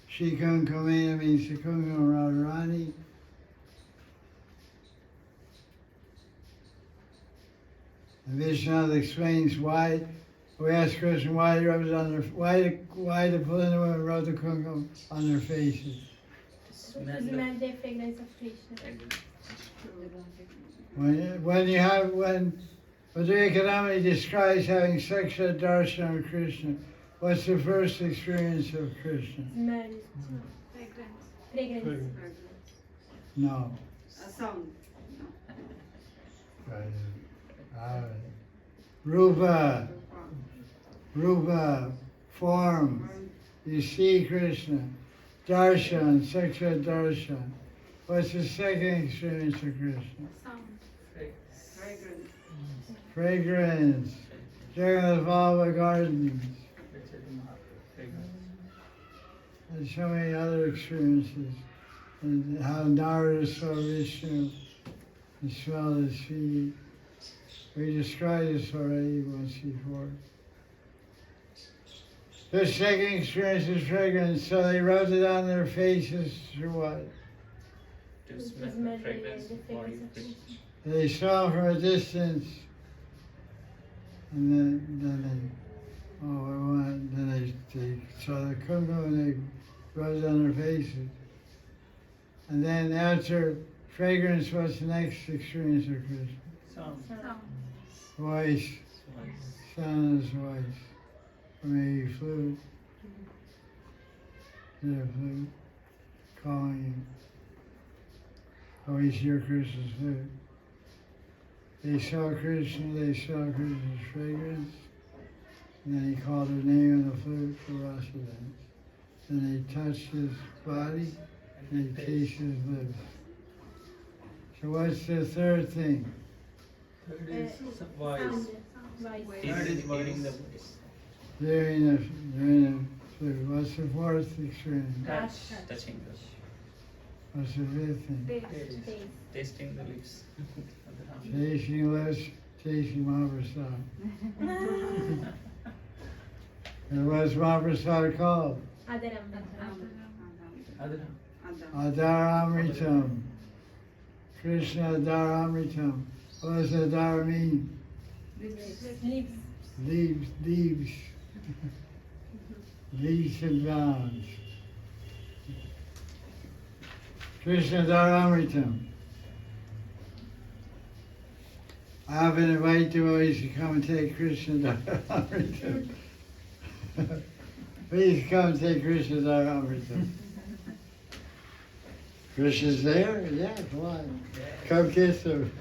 Shri Kumkumena means the Kumkum Radharani. And Vishnu explains why. We asked Krishna why the Plinda women wrote the Kumkum on their faces. To smell the fragrance of Krishna. When Advaita describes having sexual darshan of Krishna, what's the first experience of Krishna? Smell. Fragrance. Fragrance. No. A sound. Rupa. Rupa, form. You see Krishna. Darshan, sexual darshan. What's the second experience of Krishna? Sound. Fragrance. Fragrance. Jagannath Gardens. And so many other experiences. And how Narada saw Vishnu and smelled his feet. We described this already once before. The second experience is fragrance, so they rubbed it on their faces through what? To smell the fragrance of body of Krishna. They saw from a distance, and then they saw the kumkum and they rubbed it on their faces. And then after fragrance, what's the next experience of Krishna? Sound. Sound. Voice, sound is voice. Or maybe flute. Yeah, flute. Calling you. Always hear Krishna's flute. They saw Krishna's fragrance. And then he called her name on the flute for rasa dance. Then they touched his body and they tasted his lips. So what's the third thing? Third is voice. Voice. Third is hearing the voice. Hearing the flute. What's the fourth experience? Touch. Touching the What's the fifth thing? Taste. Taste. tasting the lips. Tasting lips, tasting Mahaprasad. And what's Mahaprasad called? Adaram. Adaramritam. Krishna Adaramritam. What does Adar mean? Lips. Leaves. Leaves and bounds. Krishna Adaramritam. I've been invited to always to come and take Krishna Adaramritam. Please come and take Krishna Adaramritam. Krishna's there? Yeah, come on. Come kiss him.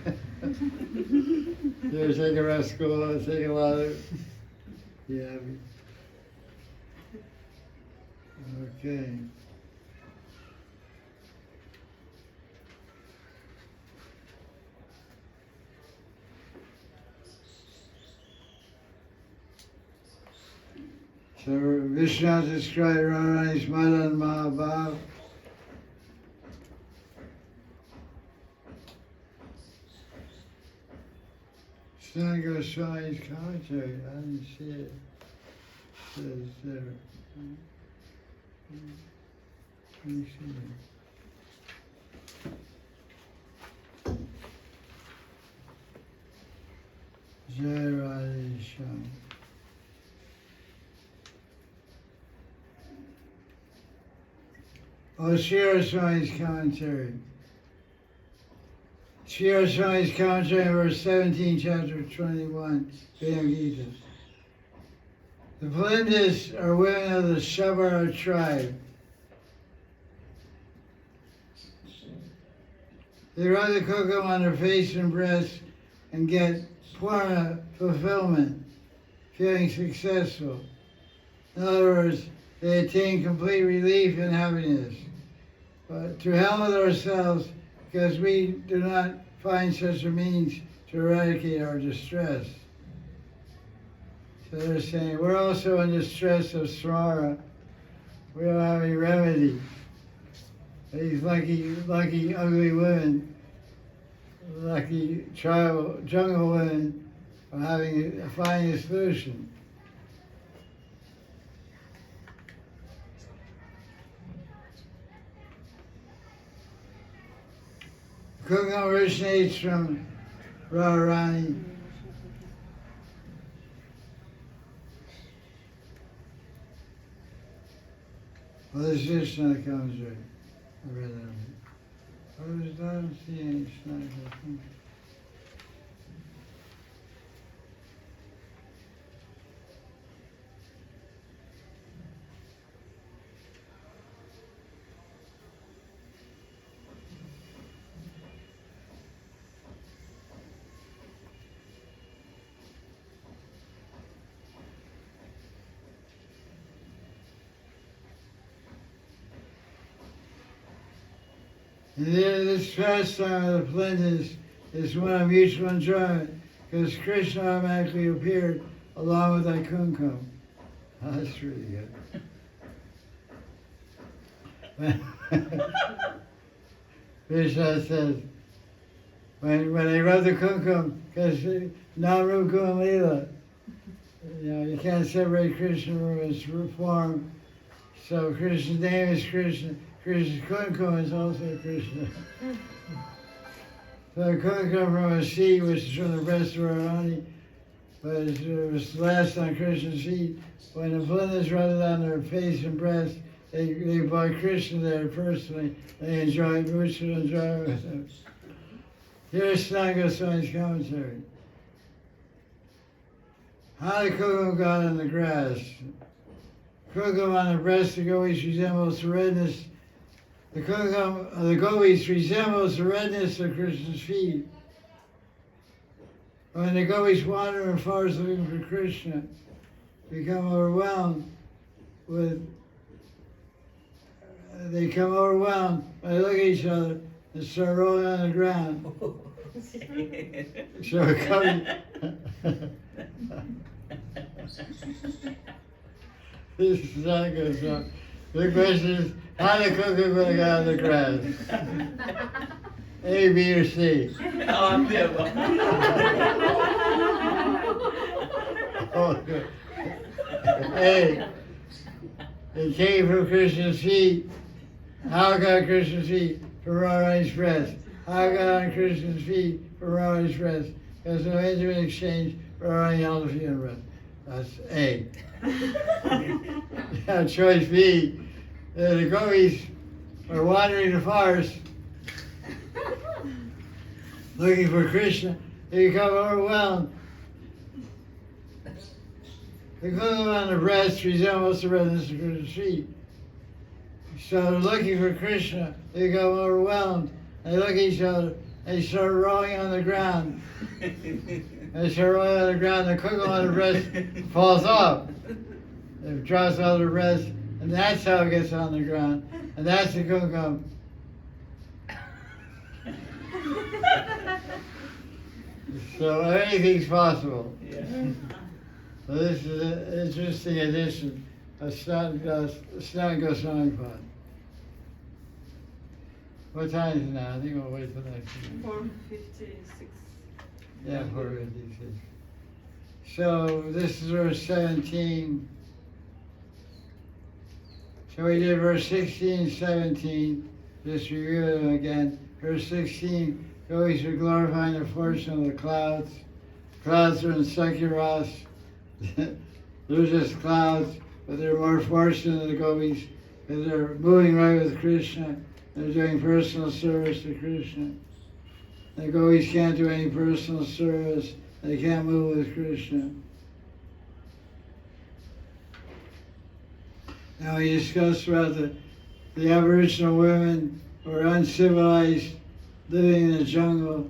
You ever take a rascal, take a lot of... Yeah. Okay. So Vishnu described Radharani's Madan Mahabhav. Stan Goswami's commentary, I didn't see it. It says there. Let me see it. Jai Radhe Shyam. Oh, Sri Swami's commentary. Sri Swami's commentary, verse 17, chapter 21, Venu Gita. The Palindis are women of the Shabara tribe. They rub the kokum on their face and breast and get purna fulfillment, feeling successful. In other words, they attain complete relief and happiness. But to hell with ourselves, because we do not find such a means to eradicate our distress. So they're saying, we're also in distress of samara. We don't have any remedy. These lucky, ugly women, lucky tribal, jungle women, are finding a solution. Kokum originates from Radharani. Well, this is not commentary. I read that. I don't see any signs of And then this pastime of the Plinders is one of mutual enjoyment, because Krishna automatically appeared along with that kumkum. Oh, that's really good. Krishna says, when they rub the kumkum, because Namrukum Leela, you can't separate Krishna from his form. So Krishna's name is Krishna. Krishna's kumkum is also Krishna. So the kumkum from a seat, which is from the breast of Radharani, but it was last on Krishna's feet. When the Plinders rubbed it on their face and breast, they brought Krishna there personally. They enjoyed mutual enjoyment with him. Here's Sanatana Goswami's commentary. How the kumkum got on the grass. Kumkum on the breast of the gopis resembles the redness. The kumkum of the gopis resembles the redness of Krishna's feet. When the gopis wander in forest looking for Krishna, become overwhelmed with. They come overwhelmed when they look at each other and start rolling on the ground. So it comes. This is not good. So the question is, how the kumkum going to get on the grass? A, B, or C? Oh, good. A, it came from Krishna's feet. How got Krishna's feet? From Radharani's breast. How got on Krishna's feet? From Radharani's breast. There's no intimate exchange. Radharani held the feet on the breast. That's A. Now, choice B. The gopis are wandering the forest looking for Krishna. They become overwhelmed. The kumkum on the breast resembles the redness of Krishna's feet. So they're looking for Krishna. They become overwhelmed. They look at each other. They start rolling on the ground. They start rolling on the ground. The kumkum on the breast falls off. It drops on the breast, and that's how it gets on the ground. And that's the kumkum. So anything's possible. Yeah. So this is an interesting edition of Sanatana Goswami Pod. What time is it now? I think we'll wait for the next one. 4:56. Yeah, 4:56. So this is verse 17. So we did verse 16, 17. Just review them again. Verse 16, gopis are glorifying the fortune of the clouds. Clouds are in Sakyaras. They're just clouds, but they're more fortunate than the gopis because they're moving right with Krishna. They're doing personal service to Krishna. The gopis can't do any personal service. They can't move with Krishna. Now we discussed about the Aboriginal women who are uncivilized, living in the jungle,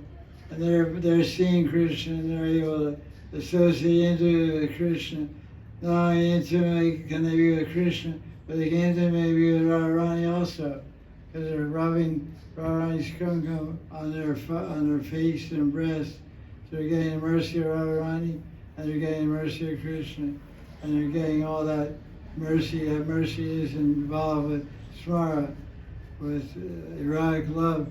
and they're seeing Krishna and they're able to associate intimately with Krishna. Not only intimately can they be with Krishna, but they can intimately be with Radharani also, because they're rubbing Radharani's kumkum on their face and breast. So they're getting the mercy of Radharani, and they're getting the mercy of Krishna, and they're getting all that mercy. That mercy is involved with smara, with erotic love.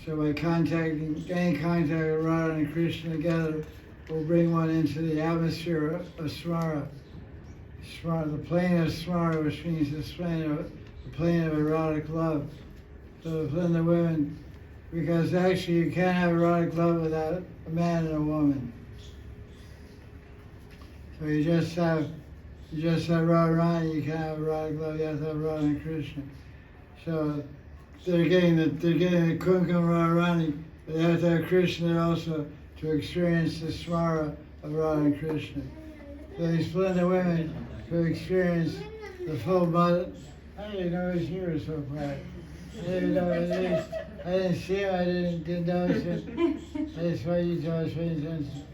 So by getting contact with Radha and Krishna together, will bring one into the atmosphere of smara. Smara, the plane of smara, which means the plane of erotic love. So within the women, because actually you can't have erotic love without a man and a woman. So you just have Radharani, you can't have erotic love, you have to have Radha and Krishna. So they're getting the kumkum Radharani, but they have to have Krishna there also to experience the smara of Radha and Krishna. So these splendid women who experience the full body. I didn't know he was here so bright. I didn't know it is. I didn't see him, I didn't notice him. That's why you told us paying attention.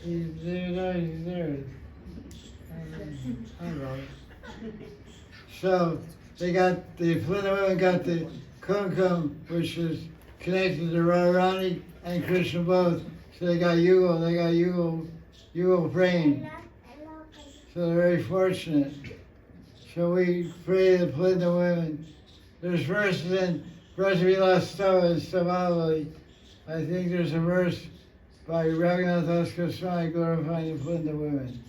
You didn't know he was there. I wrote it. So the splendid women got the Kumkum, which is connected to Radharani and Krishna both. So they got Yugal praying. So they're very fortunate. So we pray the Plinda women. There's verses in Brajavilastava and Stavali. I think there's a verse by Raghunath Das Goswami glorifying the Plinda women.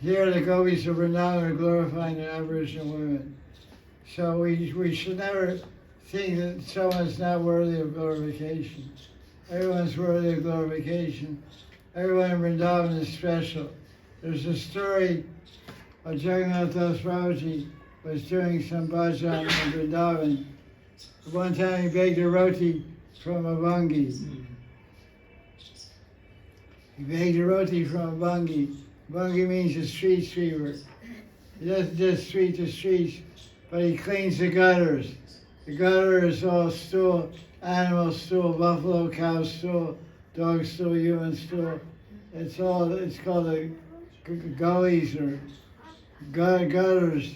Here the gopis of Vrindavan are glorifying the Aboriginal women. So we should never think that someone's not worthy of glorification. Everyone's worthy of glorification. Everyone in Vrindavan is special. There's a story of Jagannath Das Babaji was doing some bhajan in Vrindavan. One time he begged a roti from a bangi. He begged a roti from a bangi. Bangi means a street sweeper. He doesn't just sweep the streets, but he cleans the gutters. The gutter is all stool, animal stool, buffalo, cow stool, dog stool, human stool. It's called the gullies or gutters.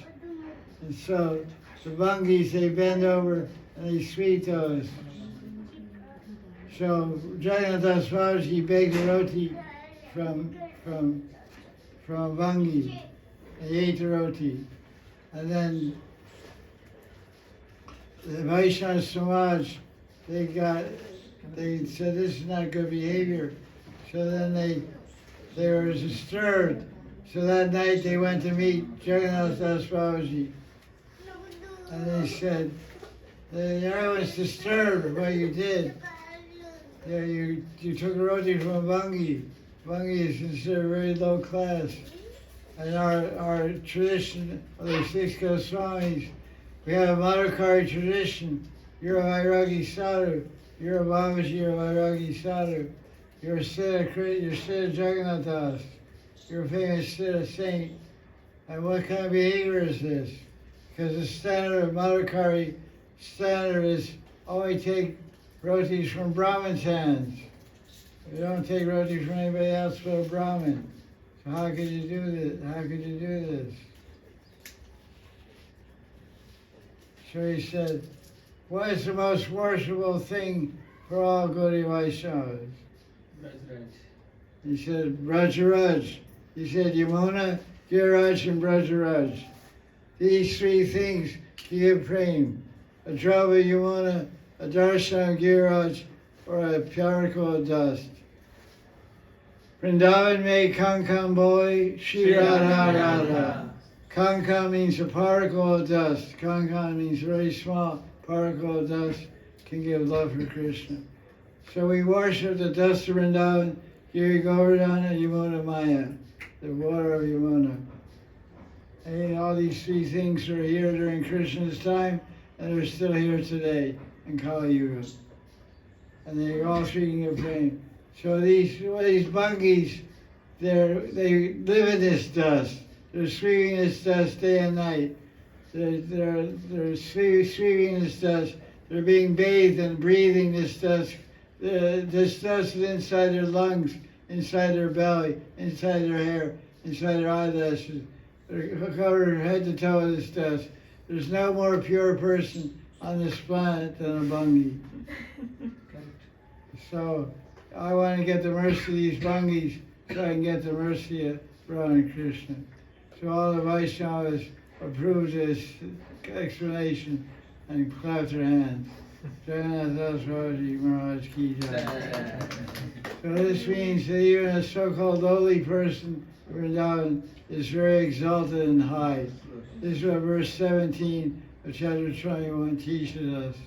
And so the bungis, they bend over and they sweep those. So Jagannath Das Babaji begged a roti from Vangi. He ate the roti. And then the Vaishnava Samaj, they said this is not good behavior. So then they were disturbed. So that night they went to meet Jagannath Das Babaji. And they said, everyone's disturbed by what you did. Yeah, you took a roti from a Vangi. Vangi is considered very low class. And our tradition of the 6 Goswamis, we have a Madhukari tradition. You're a Vairagi Sadhu. You're a Babaji, you're a Vairagi Sadhu. You're a Siddha Jagannath Das. You're a famous Siddha saint. And what kind of behavior is this? Because the standard of Madhukari standard is only take rotis from Brahmin's hands. You don't take rotis from anybody else but a Brahmin. So how could you do this? How could you do this? So he said, what is the most worshipful thing for all Gaudiya Vaishnavas? He said, Brajaraj. He said, Yamuna, Giraj, and Brajaraj. These 3 things give prem. A drop of Yamuna, a darshan of Giraj, or a particle of dust. Vrindavan me kankam boy, Shri Radha Radha. Kankam means a particle of dust. Kankam means very small particle of dust can give love for Krishna. So we worship the dust of Vrindavan, Giri Govardhan, and Yamuna Maya, the water of Yamuna. And all these 3 things are here during Krishna's time, and they're still here today in Kali Yuga. And they're all speaking of pain. So these bungis, they live in this dust. They're sweeping this dust day and night. They're sweeping this dust. They're being bathed and breathing this dust. This dust is inside their lungs, inside their belly, inside their hair, inside their eyelashes. They're covered head to toe with this dust. There's no more pure person on this planet than a bungi. So I want to get the mercy of these bungis so I can get the mercy of Radha and Krishna. So all the Vaishnavas approved this explanation and clapped their hands. Jagannath Das Babaji Maharaj ki jai. So this means that even a so-called lowly person in Vrindavan is very exalted and high. This is what verse 17 of chapter 21 teaches us.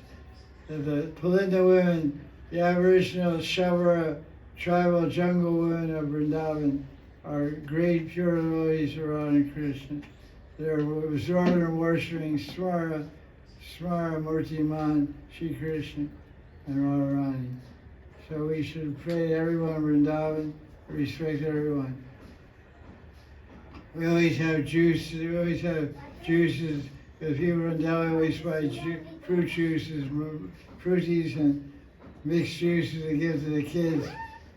That the Palinda women, the Aboriginal Shavara tribal jungle women of Vrindavan, are great pure devotees of Radha and Krishna. They're absorbed in worshipping Smara Murtiman, Shri Krishna, and Radharani. So we should pray to everyone in Vrindavan, respect everyone. We always have juices, because people in Delhi always buy fruit juices, fruities and mixed juices to give to the kids.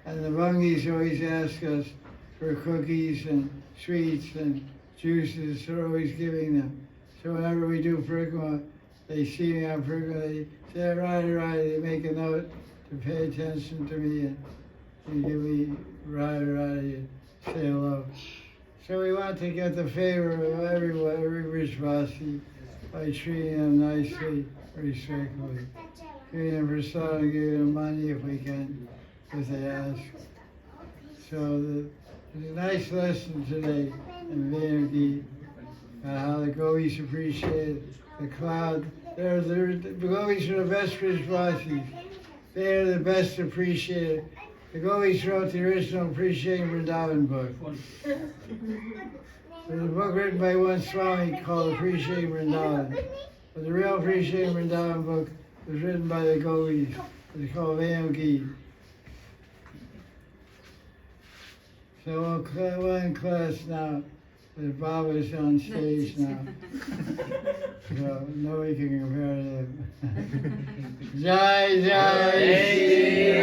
And the bungis always ask us for cookies and sweets and juices, so we're always giving them. So whenever we do parikramah, they see me on frequently, say, right, they make a note to pay attention to me and give me right, say hello. So we want to get the favor of every Vrishvasi by treating them nicely, respectfully. Giving them prasadam, giving them money if we can, if they ask. So there's a nice lesson today in Venu Gita, how the gopis appreciate the cloud. The gopis are the best Vrishvasis. They are the best appreciated. The gopis wrote the original Appreciating Vrindavan book. There's a book written by one Swami called Appreciating Vrindavan. But the real Appreciating Vrindavan book was written by the gopis. It's called Venu Gita. So we're in class now. The Baba's on stage now. So nobody can compare to him. Jai Jai Shri